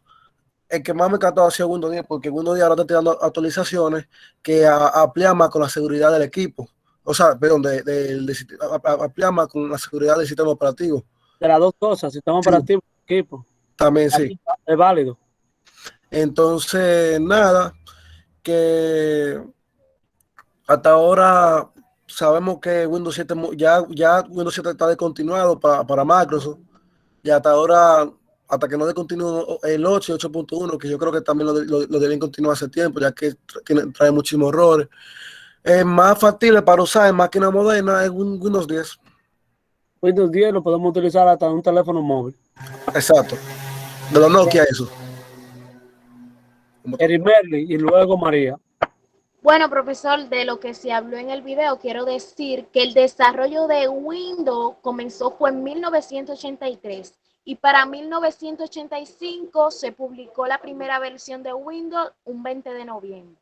el que más me encantó ha sido Windows 10, porque Windows 10 ahora está tirando actualizaciones que amplían más con la seguridad del equipo. O sea, perdón, amplían más con la seguridad del sistema operativo. De las dos cosas, sistema operativo y equipo. También sí. Es válido. Entonces, nada, que hasta ahora sabemos que Windows 7 ya Windows 7 está descontinuado para Microsoft. Y hasta ahora, hasta que no descontinúe el 8 y 8.1, que yo creo que también lo deben continuar hace tiempo, ya que trae muchísimos errores. Es más factible para usar en máquina moderna es Windows 10. Windows 10 lo podemos utilizar hasta en un teléfono móvil. Exacto. De los Nokia eso. Erimeli y luego María. Bueno, profesor, de lo que se habló en el video, quiero decir que el desarrollo de Windows fue en 1983 y para 1985 se publicó la primera versión de Windows un 20 de noviembre.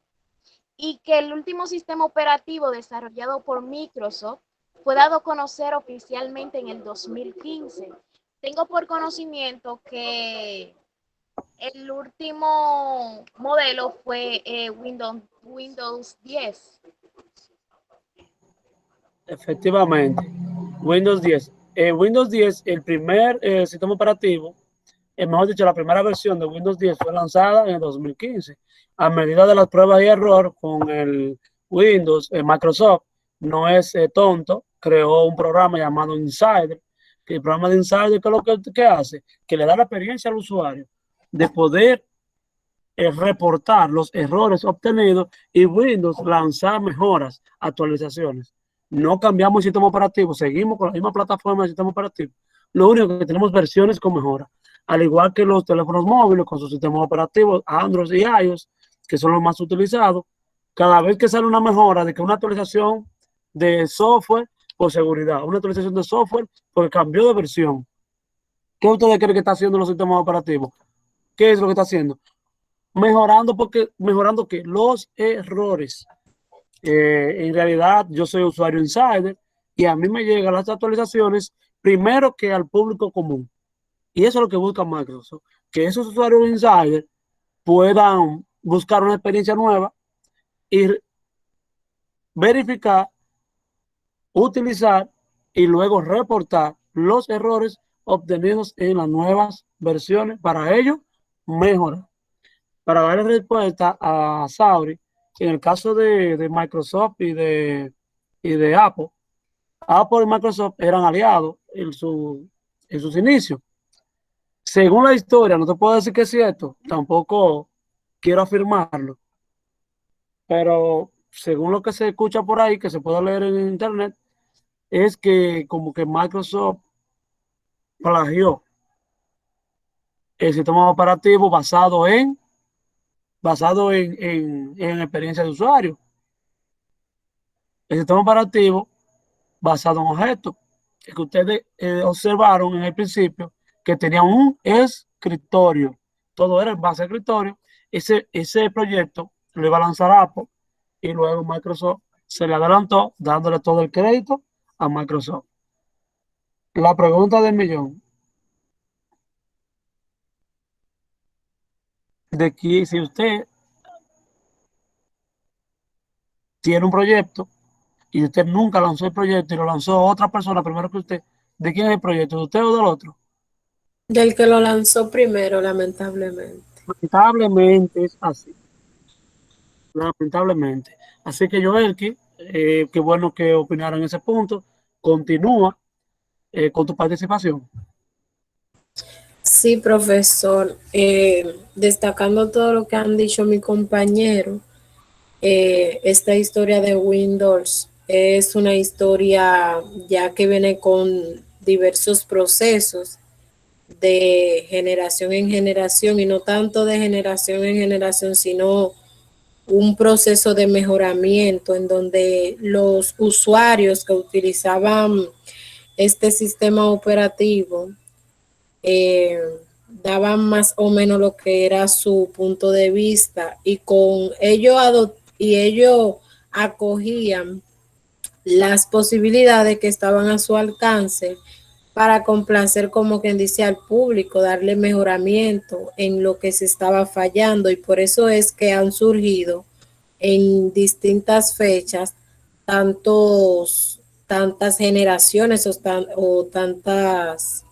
Y que el último sistema operativo desarrollado por Microsoft fue dado a conocer oficialmente en el 2015. Tengo por conocimiento que el último modelo fue Windows 10. Efectivamente, Windows 10. Windows 10, el primer sistema operativo, mejor dicho, la primera versión de Windows 10 fue lanzada en el 2015. A medida de las pruebas y error con el Windows, Microsoft no es tonto, creó un programa llamado Insider, que el programa de Insider, ¿qué es lo que hace? Que le da la experiencia al usuario de poder reportar los errores obtenidos y Windows lanzar mejoras, actualizaciones. No cambiamos el sistema operativo, seguimos con la misma plataforma de sistema operativo. Lo único que tenemos versiones con mejora, al igual que los teléfonos móviles con sus sistemas operativos Android y iOS, que son los más utilizados. Cada vez que sale una mejora, de que una actualización de software por seguridad, una actualización de software porque cambió de versión. ¿Qué ustedes creen que está haciendo los sistemas operativos? ¿Qué es lo que está haciendo? Mejorando que los errores. En realidad, yo soy usuario insider y a mí me llegan las actualizaciones primero que al público común. Y eso es lo que busca Microsoft, que esos usuarios insider puedan buscar una experiencia nueva y verificar, utilizar y luego reportar los errores obtenidos en las nuevas versiones para ello mejorar. Para darle respuesta a Sauri, en el caso de Microsoft y de Apple, Apple y Microsoft eran aliados en sus inicios. Según la historia, no te puedo decir que es cierto, tampoco quiero afirmarlo, pero según lo que se escucha por ahí, que se puede leer en internet, es que como que Microsoft plagió el sistema operativo basado en experiencia de usuario. El sistema operativo basado en objetos, que ustedes observaron en el principio, que tenía un escritorio, todo era en base a escritorio. Ese proyecto lo iba a lanzar Apple y luego Microsoft se le adelantó dándole todo el crédito a Microsoft. La pregunta del millón, de que si usted tiene un proyecto y usted nunca lanzó el proyecto y lo lanzó otra persona primero que usted, ¿de quién es el proyecto? ¿De usted o del otro? Del que lo lanzó primero, lamentablemente. Lamentablemente es así. Lamentablemente. Así que Joelki, qué bueno que opinaron en ese punto. Continúa con tu participación. Sí, profesor. Destacando todo lo que han dicho mi compañero, esta historia de Windows es una historia ya que viene con diversos procesos de generación en generación y no tanto de generación en generación, sino un proceso de mejoramiento en donde los usuarios que utilizaban este sistema operativo daban más o menos lo que era su punto de vista y con ellos acogían las posibilidades que estaban a su alcance para complacer, como quien dice, al público, darle mejoramiento en lo que se estaba fallando, y por eso es que han surgido en distintas fechas tantas generaciones o tantas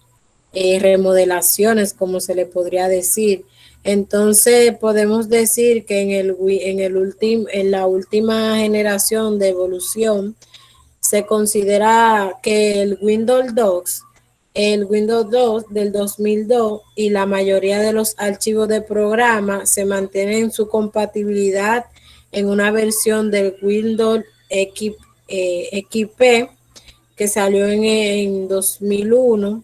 remodelaciones, como se le podría decir. Entonces podemos decir que en la última generación de evolución se considera que el Windows 2 del 2002 y la mayoría de los archivos de programa se mantienen su compatibilidad en una versión del Windows XP que salió en 2001,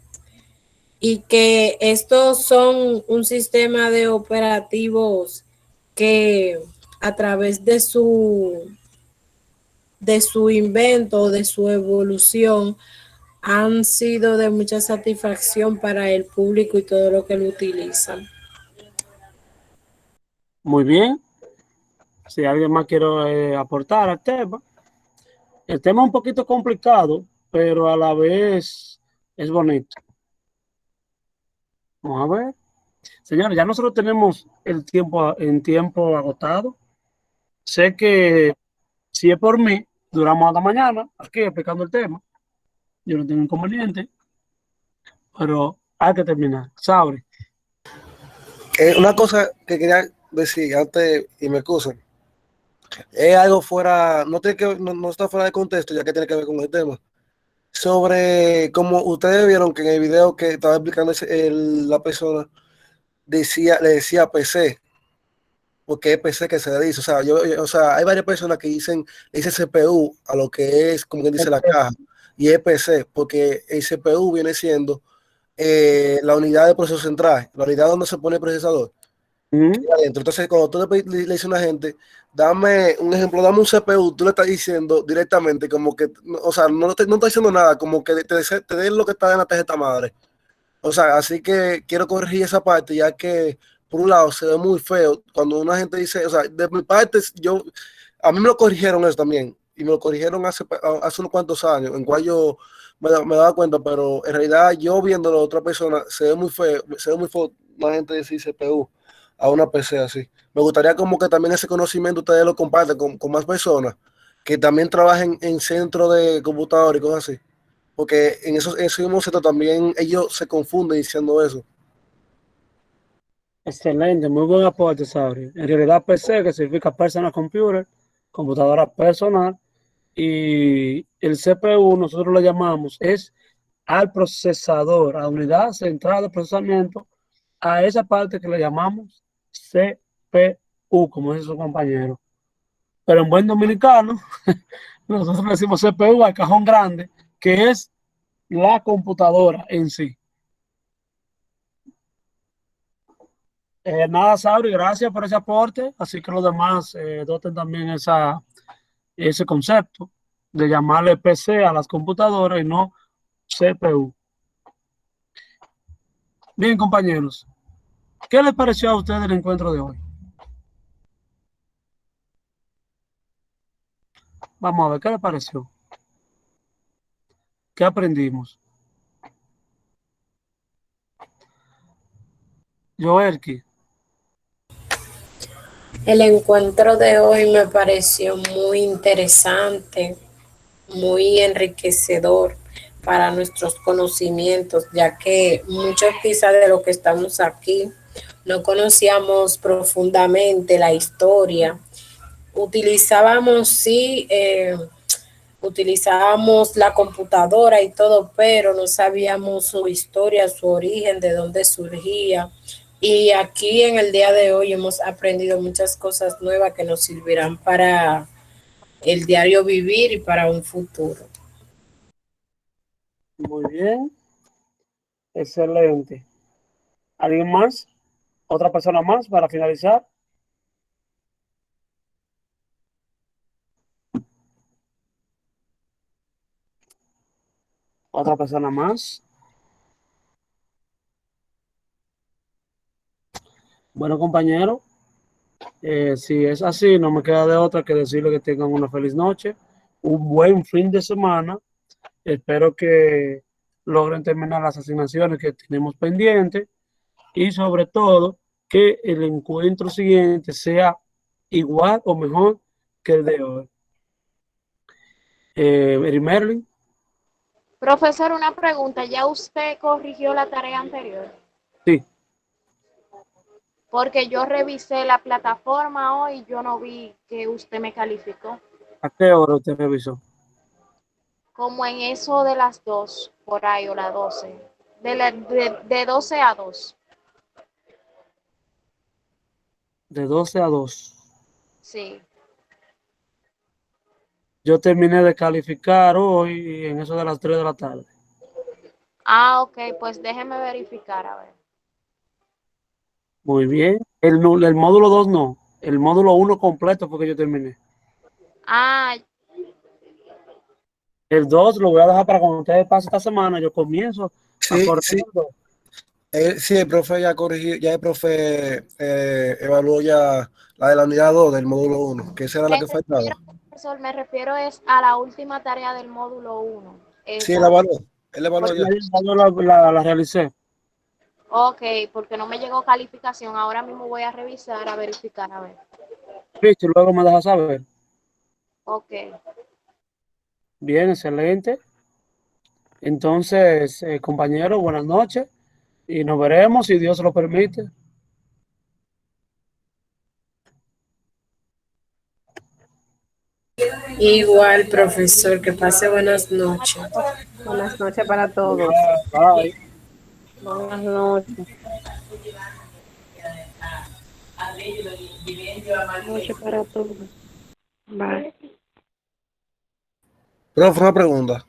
y que estos son un sistema de operativos que a través de su invento, de su evolución, han sido de mucha satisfacción para el público y todo lo que lo utilizan. Muy bien. Si alguien más quiere aportar al tema. El tema es un poquito complicado, pero a la vez es bonito. Vamos a ver. Señores, ya nosotros tenemos el tiempo agotado. Sé que si es por mí, duramos hasta mañana aquí explicando el tema. Yo no tengo inconveniente, pero hay que terminar. Sabre. Una cosa que quería decir antes, y me excusan, es algo fuera, no está fuera de contexto, ya que tiene que ver con el tema. Sobre como ustedes vieron que en el video que estaba explicando la persona le decía PC, porque es PC que se le dice. O sea, hay varias personas que le dicen CPU a lo que es, como quien dice, la caja, y es PC, porque el CPU viene siendo la unidad de proceso central, la unidad donde se pone el procesador. adentro. Entonces, cuando tú le dices a una gente, dame un ejemplo, dame un CPU, tú le estás diciendo directamente como que, o sea, no te está diciendo nada, como que te den lo que está en la tarjeta madre. O sea, así que quiero corregir esa parte, ya que por un lado se ve muy feo cuando una gente dice, o sea, de mi parte, a mí me lo corrigieron eso también, y me lo corrigieron hace unos cuantos años, en cual yo me daba cuenta, pero en realidad yo viéndolo a otra persona, se ve muy feo la gente decir CPU a una PC así. Me gustaría como que también ese conocimiento ustedes lo compartan con más personas que también trabajen en centros de computador y cosas así. Porque en esos mismos centros también ellos se confunden diciendo eso. Excelente, muy buen aporte, Sabri. En realidad PC, que significa Personal Computer, computadora personal, y el CPU nosotros lo llamamos es al procesador, a la unidad central de procesamiento, a esa parte que le llamamos CPU, como dice su compañero. Pero en buen dominicano, nosotros le decimos CPU al cajón grande, que es la computadora en sí. Nada, Sabri, gracias por ese aporte. Así que los demás doten también ese concepto de llamarle PC a las computadoras y no CPU. Bien, compañeros, ¿qué les pareció a ustedes el encuentro de hoy? Vamos a ver, ¿qué les pareció? ¿Qué aprendimos? Joelki. El encuentro de hoy me pareció muy interesante, muy enriquecedor para nuestros conocimientos, ya que muchos quizás de los que estamos aquí no conocíamos profundamente la historia. Utilizábamos, sí, utilizábamos la computadora y todo, pero no sabíamos su historia, su origen, de dónde surgía. Y aquí en el día de hoy hemos aprendido muchas cosas nuevas que nos servirán para el diario vivir y para un futuro. Muy bien. Excelente. ¿Alguien más? ¿Otra persona más para finalizar? ¿Otra persona más? Bueno, compañero, si es así, no me queda de otra que decirle que tengan una feliz noche, un buen fin de semana. Espero que logren terminar las asignaciones que tenemos pendientes y sobre todo que el encuentro siguiente sea igual o mejor que el de hoy. Mary Merlin. Profesor, una pregunta. ¿Ya usted corrigió la tarea anterior? Sí. Porque yo revisé la plataforma hoy y yo no vi que usted me calificó. ¿A qué hora usted revisó? Como en eso de las 2, por ahí, o las 12. De 12 a 2. De 12 a 2. Sí. Yo terminé de calificar hoy en eso de las 3 de la tarde. Ah, ok, pues déjeme verificar, a ver. Muy bien. El módulo 2 no. El módulo 1 completo fue que yo terminé. Ah, El 2 lo voy a dejar para cuando ustedes pasen esta semana. Yo comienzo a Sí, correr. sí. Sí, el profe ya corrigió, ya el profe evaluó ya la de la unidad 2 del módulo 1, que esa era la que faltaba. profesor, me refiero es a la última tarea del módulo 1. Sí, él evaluó ya. Yo la realicé. Ok, porque no me llegó calificación. Ahora mismo voy a revisar, a verificar, a ver. Listo, luego me dejas saber. Ok. Bien, excelente. Entonces, compañeros, buenas noches y nos veremos si Dios lo permite. Igual, profesor, que pase buenas noches. Buenas noches para todos. Bye. Buenas noches. Buenas noches para todos. Bye. Profe, una pregunta.